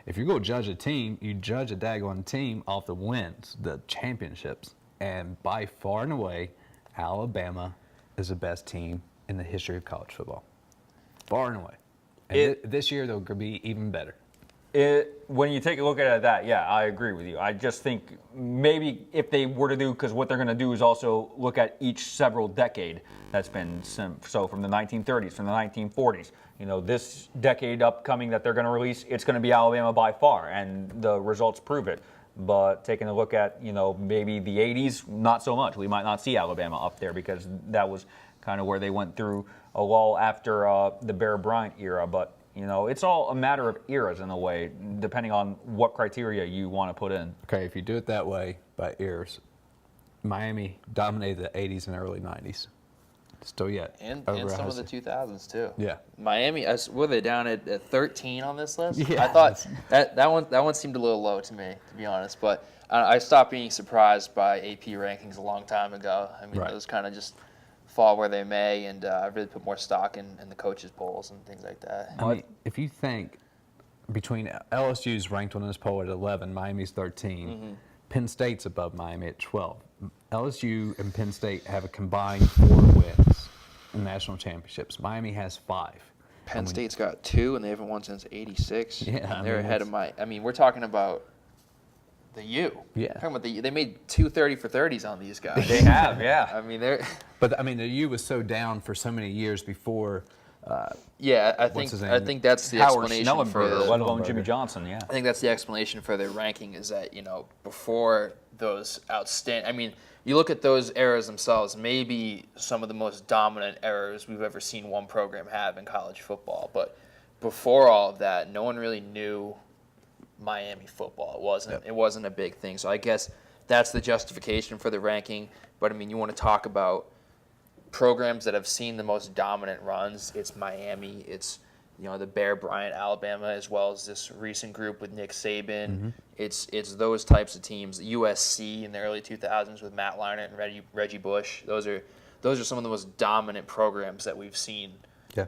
If you're going to judge a team, you judge a daggone team off the wins, the championships. And by far and away, Alabama is the best team in the history of college football. Far and away. And this year, they'll be even better. When you take a look at that, yeah, I agree with you. I just think maybe if they were to do, because what they're going to do is also look at each several decade that's been, so from the 1930s, from the 1940s, this decade upcoming that they're going to release, it's going to be Alabama by far, and the results prove it. But taking a look at, maybe the 80s, not so much. We might not see Alabama up there because that was kind of where they went through a lull after the Bear Bryant era. But it's all a matter of eras in a way, depending on what criteria you want to put in. Okay, if you do it that way, by eras, Miami dominated the 80s and early 90s. Still yet. And some of the 2000s, too. Yeah. Miami, were they down at 13 on this list? Yeah. I thought that one seemed a little low to me, to be honest. But I stopped being surprised by AP rankings a long time ago. I mean, those kind of just fall where they may, and I really put more stock in the coaches' polls and things like that. I mean, if you think between LSU's ranked on this poll at 11, Miami's 13, Mm-hmm. Penn State's above Miami at 12. LSU and Penn State have a combined 4 wins in national championships. Miami has 5. Penn State's got 2, and they haven't won since '86. Yeah, and they're ahead of we're talking about the U. Yeah. Talking about they made 2 30 for 30s on these guys. They have, yeah. I mean, they're. But I mean, the U was so down for so many years before. Yeah, I What's his think name? that's the Howard explanation for Schnellenberger, let alone Schnellenberger. Jimmy Johnson, yeah. I think that's the explanation for their ranking is that before those outstanding. I mean, you look at those eras themselves. Maybe some of the most dominant eras we've ever seen one program have in college football. But before all of that, no one really knew Miami football. It wasn't a big thing. So I guess that's the justification for the ranking. But I mean, you want to talk about programs that have seen the most dominant runs. It's Miami. It's the Bear Bryant, Alabama, as well as this recent group with Nick Saban. Mm-hmm. It's those types of teams. USC in the early 2000s with Matt Leinart and Reggie Bush. Those are some of the most dominant programs that we've seen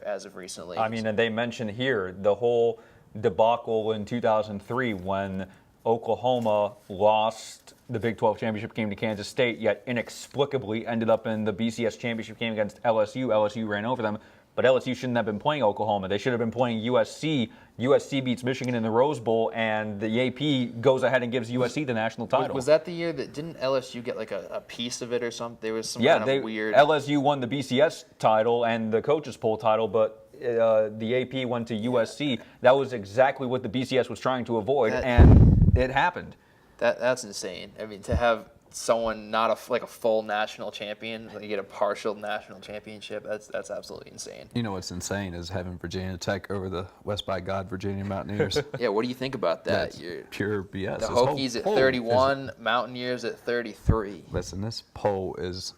as of recently. I mean, and they mentioned here the whole debacle in 2003 when Oklahoma lost the Big 12 championship game to Kansas State, yet inexplicably ended up in the BCS championship game against LSU. LSU ran over them, but LSU shouldn't have been playing Oklahoma. They should have been playing USC. USC beats Michigan in the Rose Bowl, and the AP goes ahead and gives USC the national title. Was that the year that didn't LSU get like a piece of it or something? There was some kind of weird. LSU won the BCS title and the coaches poll title, but the AP went to USC. That was exactly what the BCS was trying to avoid, and it happened. That's insane. I mean, to have someone not a full national champion, you get a partial national championship. That's absolutely insane. You know what's insane is having Virginia Tech over the West by God Virginia Mountaineers. Yeah, what do you think about that? That's pure BS. The Hokies at 31, Mountaineers at 33. Listen, this poll is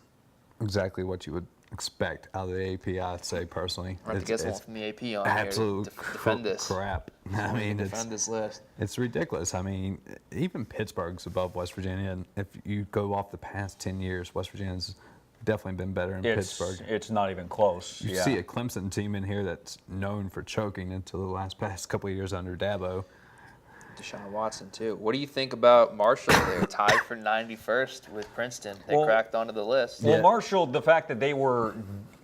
exactly what you would expect out of the AP, I'd say personally. We'll have to get someone from the AP on absolute here to defend this. Crap. I mean, defend this list. It's ridiculous. I mean, even Pittsburgh's above West Virginia, and if you go off the past 10 years, West Virginia's definitely been better in Pittsburgh. It's not even close. You see a Clemson team in here that's known for choking until the past couple of years under Dabo. Deshaun Watson, too. What do you think about Marshall? They're tied for 91st with Princeton. They cracked onto the list. Well, Marshall, the fact that they were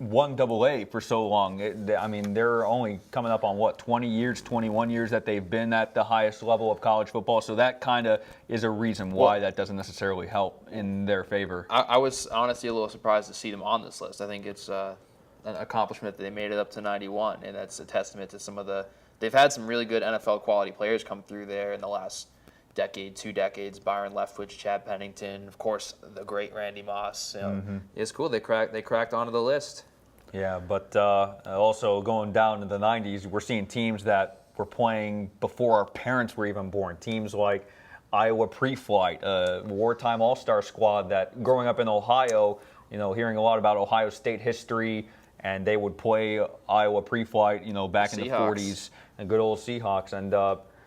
1AA for so long, I mean, they're only coming up on, 20 years, 21 years that they've been at the highest level of college football. So that kind of is a reason why that doesn't necessarily help in their favor. I was honestly a little surprised to see them on this list. I think it's an accomplishment that they made it up to 91, and that's a testament to some of the – they've had some really good NFL quality players come through there in the last decade, 2 decades. Byron Leftwich, Chad Pennington, of course, the great Randy Moss. It's cool. They cracked onto the list. Yeah, but also going down to the 90s, we're seeing teams that were playing before our parents were even born. Teams like Iowa Pre-Flight, a wartime all-star squad that growing up in Ohio, hearing a lot about Ohio State history, and they would play Iowa Pre-Flight, back in the 40s, and good old Seahawks, and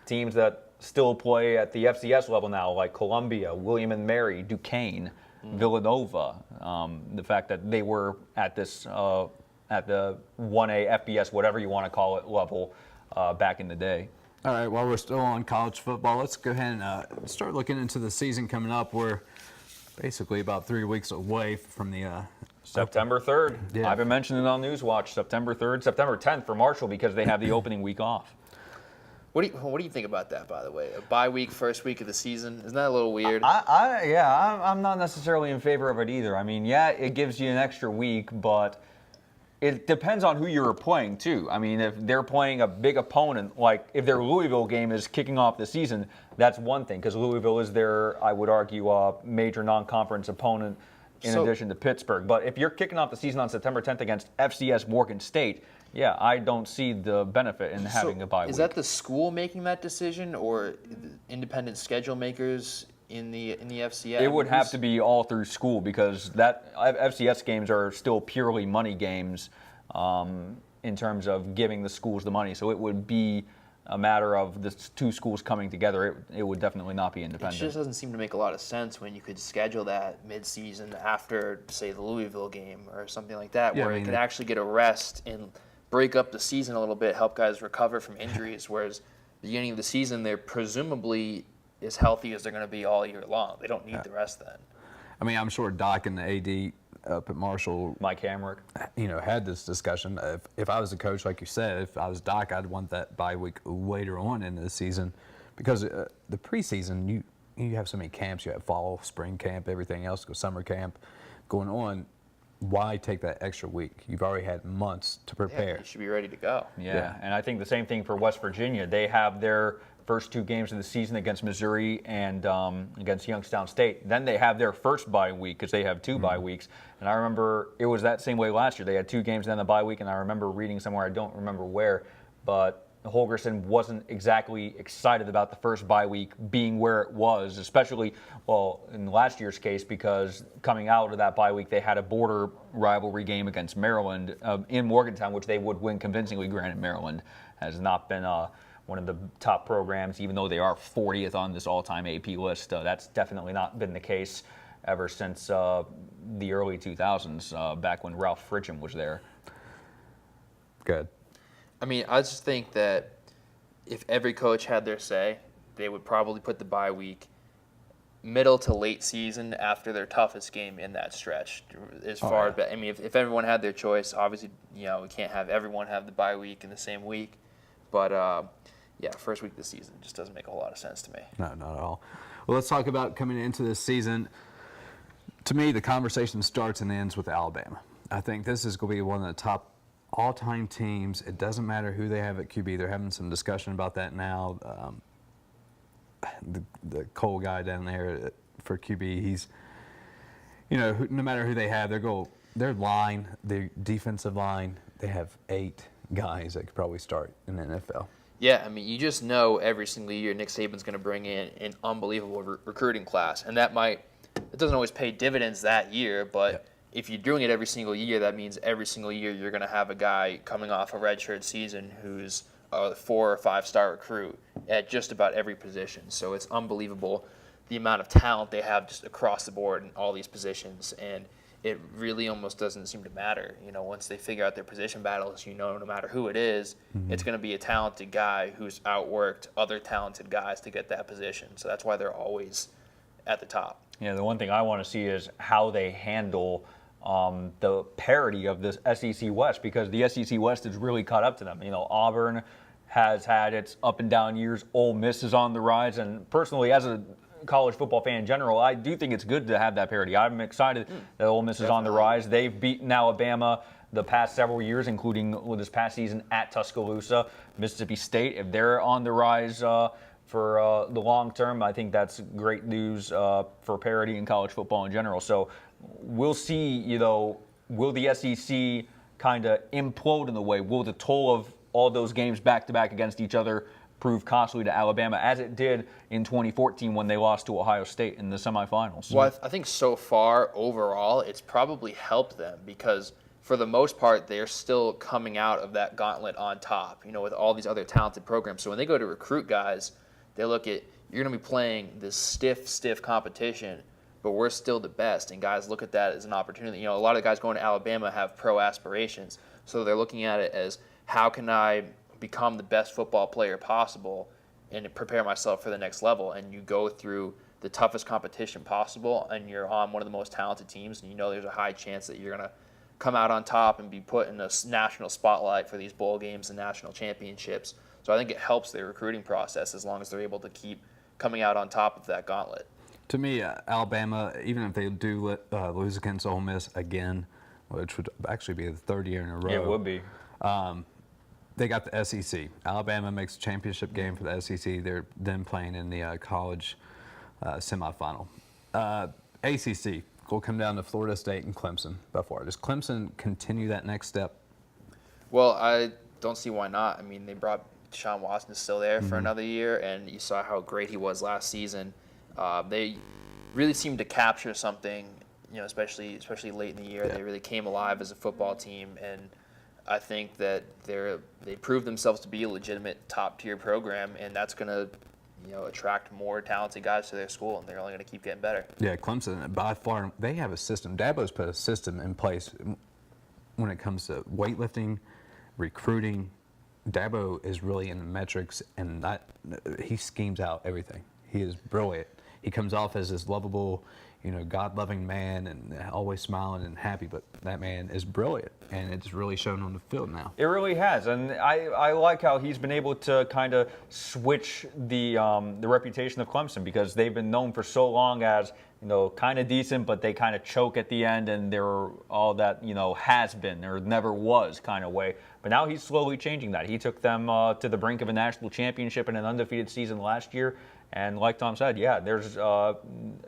teams that still play at the FCS level now, like Columbia, William and Mary, Duquesne, Villanova. The fact that they were at this at the 1A FBS, whatever you want to call it, level back in the day. All right, while we're still on college football, let's go ahead and start looking into the season coming up. We're basically about 3 weeks away from the September 3rd. Yeah. I've been mentioning it on Newswatch, September 3rd, September 10th for Marshall because they have the opening week off. What do you think about that, by the way? A bye week, first week of the season? Isn't that a little weird? I'm not necessarily in favor of it either. I mean, yeah, it gives you an extra week, but it depends on who you're playing, too. I mean, if they're playing a big opponent, like if their Louisville game is kicking off the season, that's one thing, because Louisville is their, I would argue, major non-conference opponent in addition to Pittsburgh. But if you're kicking off the season on September 10th against FCS Morgan State, yeah, I don't see the benefit in having a bye week. Is that the school making that decision, or independent schedule makers in the FCS? It would have to be all through school because that FCS games are still purely money games in terms of giving the schools the money. So it would be a matter of the two schools coming together. It would definitely not be independent. It just doesn't seem to make a lot of sense when you could schedule that mid-season after, say, the Louisville game or something like that, where it could actually get a rest and break up the season a little bit, help guys recover from injuries, whereas beginning of the season, they're presumably as healthy as they're going to be all year long. They don't need the rest then. I mean, I'm sure Doc and the AD up at Marshall, Mike Hamrick, had this discussion. If I was a coach, like you said, if I was Doc, I'd want that bye week later on in the season because the preseason, you have so many camps. You have fall, spring camp, everything else, summer camp going on. Why take that extra week? You've already had months to prepare. Yeah, you should be ready to go. Yeah, and I think the same thing for West Virginia. They have their first 2 games of the season against Missouri and against Youngstown State. Then they have their first bye week because they have 2 bye weeks. And I remember it was that same way last year. They had 2 games and then the bye week, and I remember reading somewhere, I don't remember where, but Holgorsen wasn't exactly excited about the first bye week being where it was, especially, in last year's case, because coming out of that bye week, they had a border rivalry game against Maryland in Morgantown, which they would win convincingly. Granted, Maryland has not been one of the top programs, even though they are 40th on this all-time AP list. That's definitely not been the case ever since the early 2000s, back when Ralph Fridgham was there. Good. I mean, I just think that if every coach had their say, they would probably put the bye week middle to late season after their toughest game in that stretch. I mean, if everyone had their choice, obviously, we can't have everyone have the bye week in the same week. But, first week of the season just doesn't make a whole lot of sense to me. No, not at all. Well, let's talk about coming into this season. To me, the conversation starts and ends with Alabama. I think this is going to be one of the top all-time teams. It doesn't matter who they have at QB. They're having some discussion about that now. The Cole guy down there for QB, he's, no matter who they have, their line, their defensive line, they have 8 guys that could probably start in the NFL. Yeah, I mean, you just know every single year Nick Saban's going to bring in an unbelievable recruiting class, and it doesn't always pay dividends that year, but if you're doing it every single year, that means every single year you're going to have a guy coming off a redshirt season who's a 4 or 5-star recruit at just about every position. So it's unbelievable the amount of talent they have just across the board in all these positions. And it really almost doesn't seem to matter. Once they figure out their position battles, no matter who it is, it's going to be a talented guy who's outworked other talented guys to get that position. So that's why they're always at the top. Yeah, the one thing I want to see is how they handle the parity of this SEC West, because the SEC West has really caught up to them. Auburn has had its up and down years. Ole Miss is on the rise, and personally, as a college football fan in general, I do think it's good to have that parity. I'm excited that Ole Miss is on the rise. They've beaten Alabama the past several years, including this past season at Tuscaloosa. Mississippi State, if they're on the rise for the long term, I think that's great news for parity in college football in general. So we'll see, will the SEC kind of implode in the way? Will the toll of all those games back-to-back against each other prove costly to Alabama, as it did in 2014 when they lost to Ohio State in the semifinals? Well, I think so far, overall, it's probably helped them because for the most part, they're still coming out of that gauntlet on top, with all these other talented programs. So when they go to recruit guys, they look at, you're going to be playing this stiff competition, but we're still the best. And guys look at that as an opportunity. A lot of guys going to Alabama have pro aspirations. So they're looking at it as, how can I become the best football player possible and prepare myself for the next level? And you go through the toughest competition possible, and you're on one of the most talented teams, and there's a high chance that you're going to come out on top and be put in a national spotlight for these bowl games and national championships. So I think it helps their recruiting process as long as they're able to keep coming out on top of that gauntlet. To me, Alabama, even if they do lose against Ole Miss again, which would actually be the third year in a row. Yeah, it would be. They got the SEC. Alabama makes a championship game for the SEC. They're then playing in the college semifinal. ACC will come down to Florida State and Clemson by far. Does Clemson continue that next step? Well, I don't see why not. I mean, they brought Deshaun Watson is still there for another year, and you saw how great he was last season. They really seemed to capture something, especially late in the year. Yeah. They really came alive as a football team, and I think that they proved themselves to be a legitimate top-tier program, and that's going to attract more talented guys to their school, and they're only going to keep getting better. Yeah, Clemson, by far, they have a system. Dabo's put a system in place when it comes to weightlifting, recruiting. Dabo is really in the metrics, and he schemes out everything. He is brilliant. He comes off as this lovable, God-loving man and always smiling and happy, but that man is brilliant, and it's really shown on the field now. It really has, and I like how he's been able to kind of switch the reputation of Clemson, because they've been known for so long as, kind of decent, but they kind of choke at the end, and they're all that, has been or never was kind of way. But now he's slowly changing that. He took them to the brink of a national championship and an undefeated season last year. And like Tom said, yeah, there's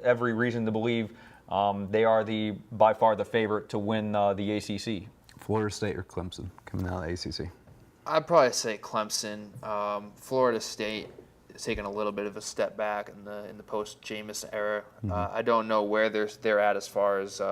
every reason to believe they are by far the favorite to win the ACC. Florida State or Clemson coming out of the ACC? I'd probably say Clemson. Florida State is taking a little bit of a step back in the post-Jameis era. I don't know where they're at as far as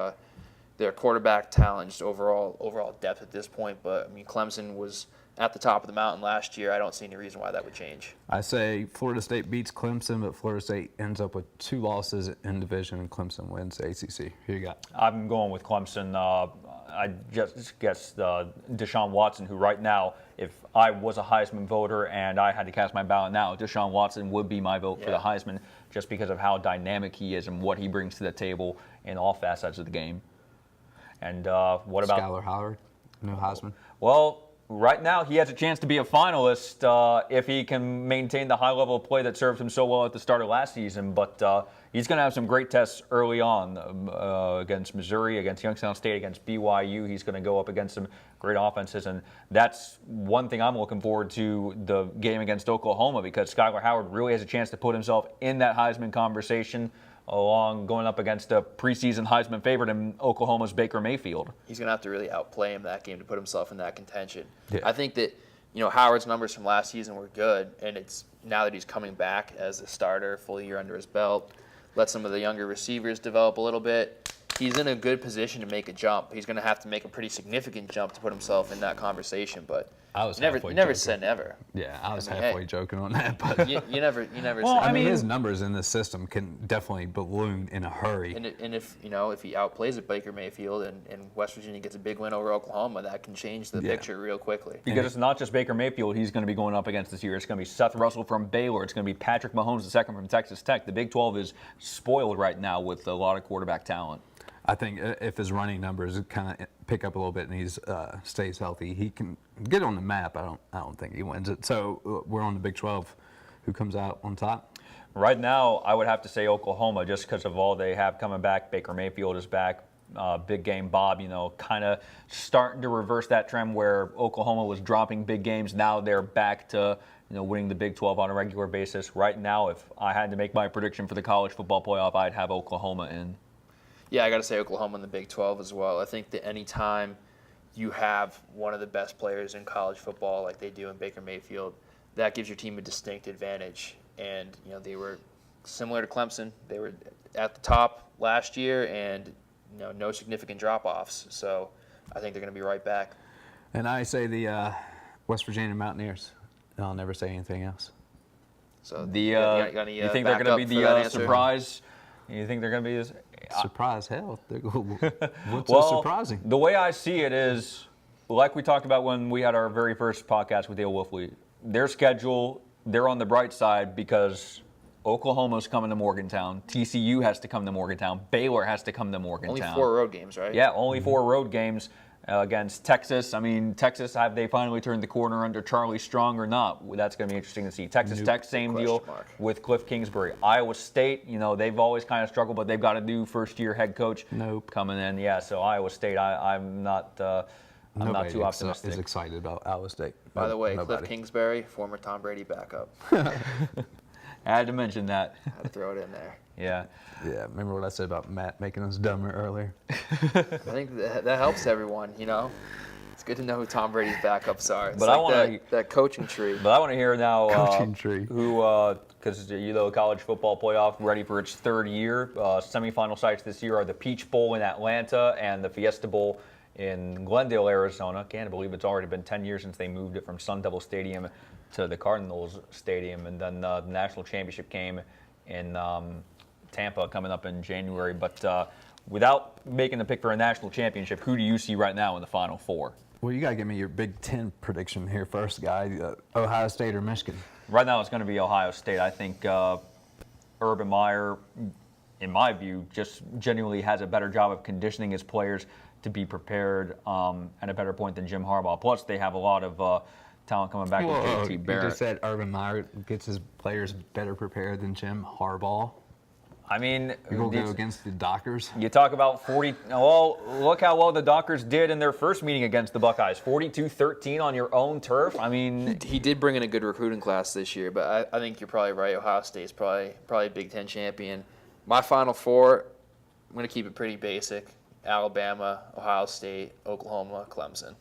their quarterback talent, just overall depth at this point. But I mean, Clemson was at the top of the mountain last year. I don't see any reason why that would change. I say Florida State beats Clemson, but Florida State ends up with 2 losses in division, and Clemson wins the ACC. Who you got? I'm going with Clemson. I just guess Deshaun Watson, who right now, if I was a Heisman voter and I had to cast my ballot now, Deshaun Watson would be my vote for the Heisman, just because of how dynamic he is and what he brings to the table in all facets of the game. And what about Skylar Howard? No Heisman? Well, right now, he has a chance to be a finalist if he can maintain the high level of play that served him so well at the start of last season. But he's going to have some great tests early on against Missouri, against Youngstown State, against BYU. He's going to go up against some great offenses. And that's one thing I'm looking forward to, the game against Oklahoma, because Skylar Howard really has a chance to put himself in that Heisman conversation, along going up against a preseason Heisman favorite in Oklahoma's Baker Mayfield. He's going to have to really outplay him that game to put himself in that contention. Yeah. I think that, Howard's numbers from last season were good, and it's now that he's coming back as a starter, full year under his belt, let some of the younger receivers develop a little bit. He's in a good position to make a jump. He's going to have to make a pretty significant jump to put himself in that conversation, but I was never halfway never joking. say never. Yeah, I was I mean, halfway hey. joking on that, but You never Well, say I mean, never. his numbers in this system can definitely balloon in a hurry. And if he outplays it, Baker Mayfield, and West Virginia gets a big win over Oklahoma, that can change the Yeah. picture real quickly. Because it's not just Baker Mayfield he's going to be going up against this year. It's going to be Seth Russell from Baylor. It's going to be Patrick Mahomes II from Texas Tech. The Big 12 is spoiled right now with a lot of quarterback talent. I think if his running numbers kind of pick up a little bit and he stays healthy, he can get on the map. I don't think he wins it. So we're on the Big 12. Who comes out on top? Right now, I would have to say Oklahoma, just because of all they have coming back. Baker Mayfield is back. Big game Bob, kind of starting to reverse that trend where Oklahoma was dropping big games. Now they're back to winning the Big 12 on a regular basis. Right now, if I had to make my prediction for the college football playoff, I'd have Oklahoma in. Yeah, I got to say Oklahoma in the Big 12 as well. I think that any time you have one of the best players in college football like they do in Baker Mayfield, that gives your team a distinct advantage. And, they were similar to Clemson. They were at the top last year and, no significant drop-offs. So I think they're going to be right back. And I say the West Virginia Mountaineers. And I'll never say anything else. So You you think they're going to be the surprise? You think they're going to be this? Surprise hell. What's Well, so surprising? The way I see it is, like we talked about when we had our very first podcast with Dale Wolfley, their schedule, they're on the bright side because Oklahoma's coming to Morgantown. TCU has to come to Morgantown. Baylor has to come to Morgantown. Only 4 road games, right? Yeah, only 4 road games against Texas. I mean, Texas, have they finally turned the corner under Charlie Strong or not? That's going to be interesting to see. Texas Tech, same deal with Cliff Kingsbury. Iowa State, they've always kind of struggled, but they've got a new first-year head coach coming in. Yeah, so Iowa State, I'm not too optimistic. Is excited about Iowa State. By the way, Cliff Kingsbury, former Tom Brady backup. I had to mention that. Had to throw it in there. Yeah. Yeah, remember what I said about Matt making us dumber earlier? I think that helps everyone, It's good to know who Tom Brady's backups are. It's But like I want that coaching tree. But I want to hear now Coaching tree. who, because college football playoff ready for its 3rd year. Semifinal sites this year are the Peach Bowl in Atlanta and the Fiesta Bowl in Glendale, Arizona. Can't believe it's already been 10 years since they moved it from Sun Devil Stadium to the Cardinals Stadium, and then the national championship game in Tampa coming up in January. But without making the pick for a national championship, who do you see right now in the Final Four? Well, you got to give me your Big Ten prediction here first, guy. Ohio State or Michigan? Right now it's going to be Ohio State. I think Urban Meyer, in my view, just genuinely has a better job of conditioning his players to be prepared at a better point than Jim Harbaugh. Plus, they have a lot of talent coming back with JT Barrett. You just said Urban Meyer gets his players better prepared than Jim Harbaugh. I mean, You're going to go against the Dockers? You talk about 40. Well, look how well the Dockers did in their first meeting against the Buckeyes. 42-13 on your own turf. I mean, he did bring in a good recruiting class this year, but I think you're probably right. Ohio State's probably a Big Ten champion. My Final Four, I'm going to keep it pretty basic. Alabama, Ohio State, Oklahoma, Clemson.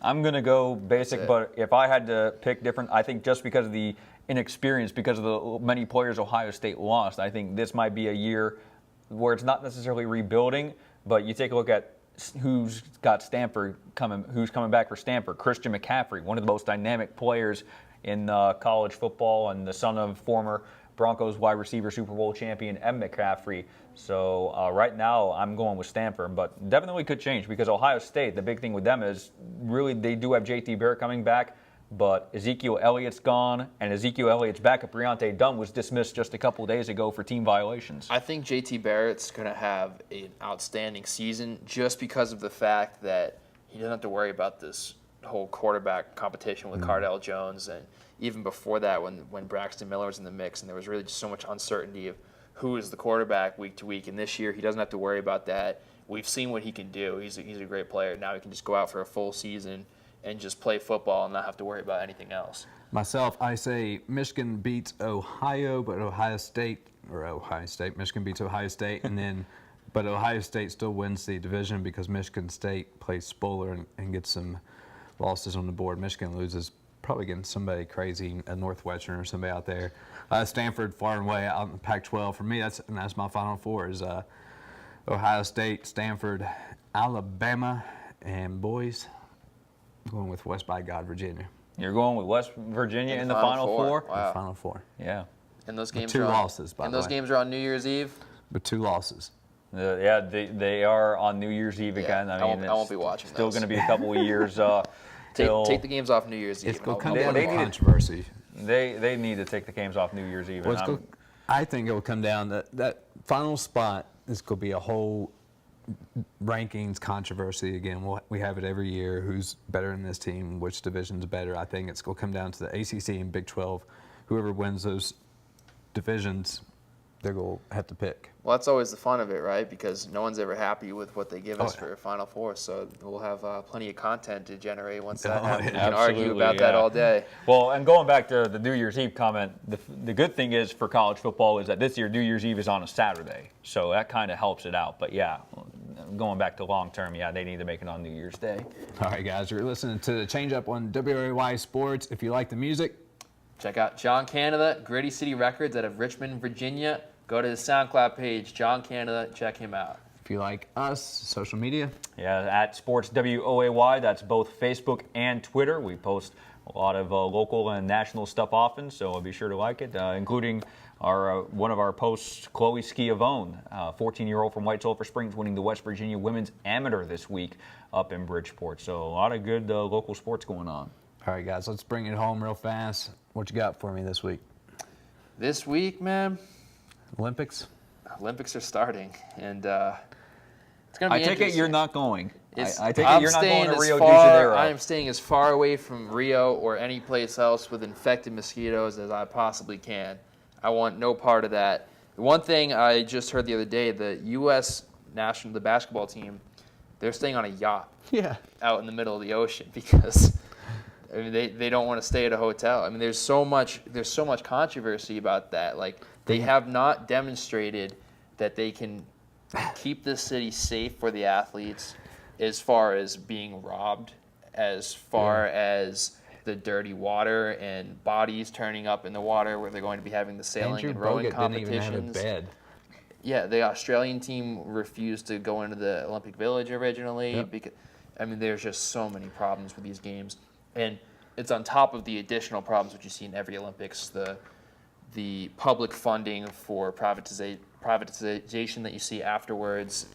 I'm going to go basic, but if I had to pick different, I think just because of the inexperience, because of the many players Ohio State lost, I think this might be a year where it's not necessarily rebuilding, but you take a look at who's got Stanford who's coming back for Stanford. Christian McCaffrey, one of the most dynamic players in college football, and the son of former Broncos wide receiver Super Bowl champion Ed McCaffrey. So right now I'm going with Stanford, but definitely could change because Ohio State, the big thing with them is really they do have JT Barrett coming back, but Ezekiel Elliott's gone, and Ezekiel Elliott's backup, Briante Dunn, was dismissed just a couple days ago for team violations. I think JT Barrett's going to have an outstanding season just because of the fact that he doesn't have to worry about this whole quarterback competition with Cardell Jones, and even before that when Braxton Miller was in the mix, and there was really just so much uncertainty of who is the quarterback week to week. And this year he doesn't have to worry about that. We've seen what he can do. He's a great player. Now he can just go out for a full season and just play football and not have to worry about anything else. Myself, I say Michigan beats Ohio, but Michigan beats Ohio State, and then, but Ohio State still wins the division because Michigan State plays spoiler and gets some losses on the board. Michigan loses probably against somebody crazy, a Northwestern or somebody out there. Stanford far and away out in the Pac-12. For me, that's my Final Four is Ohio State, Stanford, Alabama, and boys, Going with West by God, Virginia. You're going with West Virginia in the Final Four? Wow. The Final Four. Yeah. And those games With 2 are on, losses, by and the those way. games are on New Year's Eve. With 2 losses. Yeah, they are on New Year's Eve again. I mean, won't be watching Still those. going to be a couple of years till Take the games off New Year's Eve. It's going to I'll- come down they to need it. controversy. they need to take the games off New Year's Eve. Well, and I think it will come down that final spot is going to be a whole rankings controversy again. We have it every year. Who's better in this team? Which division's better? I think it's going to come down to the ACC and Big 12. Whoever wins those divisions, they're going to have to pick. Well, that's always the fun of it, right? Because no one's ever happy with what they give us yeah. for Final Four, so we'll have plenty of content to generate once that Oh, happens. yeah. We can argue Absolutely, about that yeah. all day. Well, and going back to the New Year's Eve comment, the good thing is for college football is that this year New Year's Eve is on a Saturday, so that kind of helps it out. But yeah, going back to long term, yeah, they need to make it on New Year's Day. All right, guys, you're listening to the Change Up on WRAY Sports. If you like the music, Check out John Canada, Gritty City Records out of Richmond, Virginia. Go to the SoundCloud page, John Canada. Check him out. if you like us, social media, Yeah, at Sports WOAY, that's both Facebook and Twitter. We post a lot of local and national stuff often, so be sure to like it, including our one of our posts, Chloe Schiavone, 14-year-old from White Sulphur Springs, winning the West Virginia Women's Amateur this week up in Bridgeport. So a lot of good local sports going on. all right, guys, let's bring it home real fast. What you got for me this week? This week, man, Olympics? Olympics are starting, and it's going to I be take it interesting. you're not going. I take I'm it you're not staying going to as Rio de far- Janeiro. I am staying as far away from Rio or any place else with infected mosquitoes as I possibly can. I want no part of that. The one thing I just heard the other day, the U.S. the basketball team, they're staying on a yacht Yeah. out in the middle of the ocean because I mean, they don't want to stay at a hotel. I mean, there's so much controversy about that. Like, they have not demonstrated that they can keep the city safe for the athletes as far as being robbed, as far as the dirty water and bodies turning up in the water where they're going to be having the sailing Andrew and rowing Bogut didn't even have a competitions. bed. Yeah, the Australian team refused to go into the Olympic Village originally Yep. because, I mean, there's just so many problems with these games, and it's on top of the additional problems which you see in every Olympics, the public funding for privatization that you see afterwards.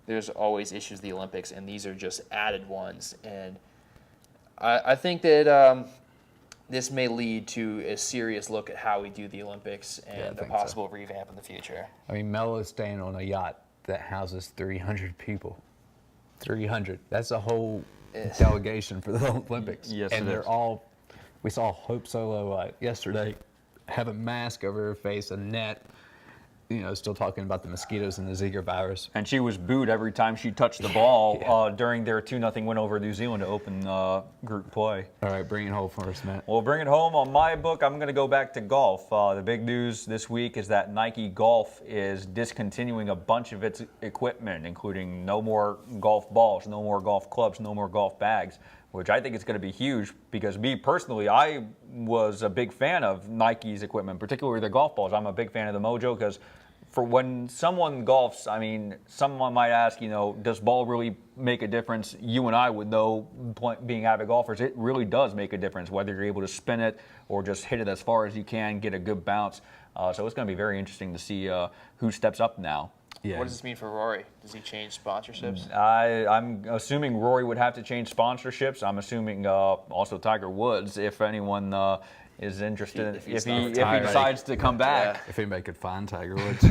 There's always issues with the Olympics, and these are just added ones. And I think that this may lead to a serious look at how we do the Olympics I and a think so. possible revamp in the future. I mean, Mel is staying on a yacht that houses 300 people. 300. That's a whole delegation for the Olympics. Yes, and it they're is. all. We saw Hope Solo yesterday have a mask over her face, a net. You know, still talking about the mosquitoes and the Zika virus. And she was booed every time she touched the ball during their 2-0 win over New Zealand to open group play. All right, bring it home for us, Matt. Well, bring it home on my book. I'm going to go back to golf. The big news this week is that Nike Golf is discontinuing a bunch of its equipment, including no more golf balls, no more golf clubs, no more golf bags, which I think is going to be huge because me personally, I was a big fan of Nike's equipment, particularly their golf balls. I'm a big fan of the Mojo because for when someone golfs, I mean, someone might ask, you know, does ball really make a difference? You and I would know, being avid golfers, it really does make a difference, whether you're able to spin it or just hit it as far as you can, get a good bounce. So it's going to be very interesting to see who steps up now. Yeah. What does this mean for Rory? Does he change sponsorships? I'm assuming Rory would have to change sponsorships. I'm assuming also Tiger Woods, if anyone is interested, If if he's he not if he retired. decides to come back. If anybody could find Tiger Woods,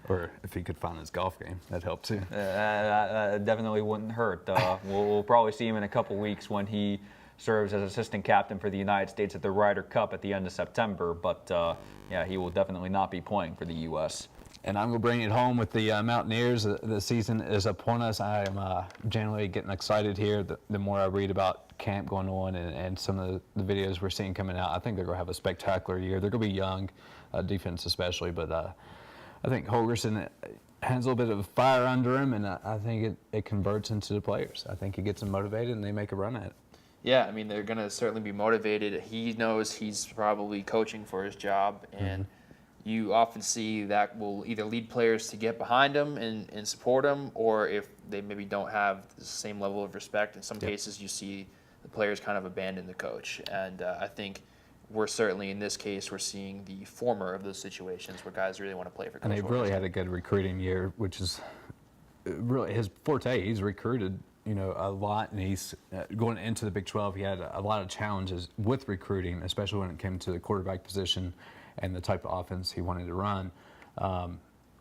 or if he could find his golf game, that'd help too. That definitely wouldn't hurt. We'll probably see him in a couple weeks when he serves as assistant captain for the United States at the Ryder Cup at the end of September. But yeah, he will definitely not be playing for the U.S. And I'm going to bring it home with the Mountaineers. The season is upon us. I am generally getting excited here the more I read about camp going on and some of the videos we're seeing coming out. I think they're going to have a spectacular year. They're going to be young, defense especially, but I think Holgerson has a little bit of fire under him, and I think it converts into the players. I think he gets them motivated, and they make a run at it. Yeah, I mean, they're going to certainly be motivated. He knows he's probably coaching for his job, and you often see that will either lead players to get behind them and support them, or if they maybe don't have the same level of respect. In some cases, you see the players kind of abandon the coach. And I think we're certainly, in this case, we're seeing the former of those situations where guys really want to play for Coach And they've really had a good recruiting year, which is really his forte. He's recruited, a lot, and he's going into the Big 12. He had a lot of challenges with recruiting, especially when it came to the quarterback position and the type of offense he wanted to run.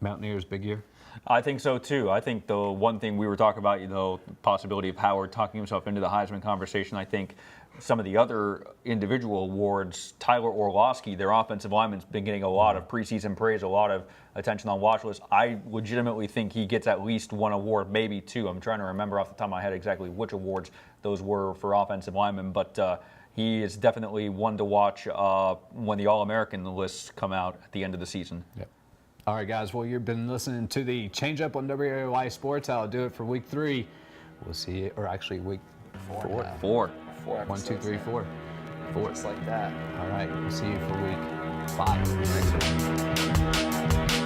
Mountaineers, big year? I think so too. I think the one thing we were talking about, the possibility of Howard talking himself into the Heisman conversation. I think some of the other individual awards, Tyler Orlowski, their offensive lineman's been getting a lot of preseason praise, a lot of attention on watch lists. I legitimately think he gets at least one award, maybe two. I'm trying to remember off the top of my head exactly which awards those were for offensive linemen, but he is definitely one to watch when the All-American lists come out at the end of the season. Yep. All right, guys. Well, you've been listening to the Change Up on WWL Sports. I'll do it for week 3. We'll see you, or actually week 4. 4. 1, 2, 3, 4. 4. Just like that. All right. We'll see you for week 5 next week.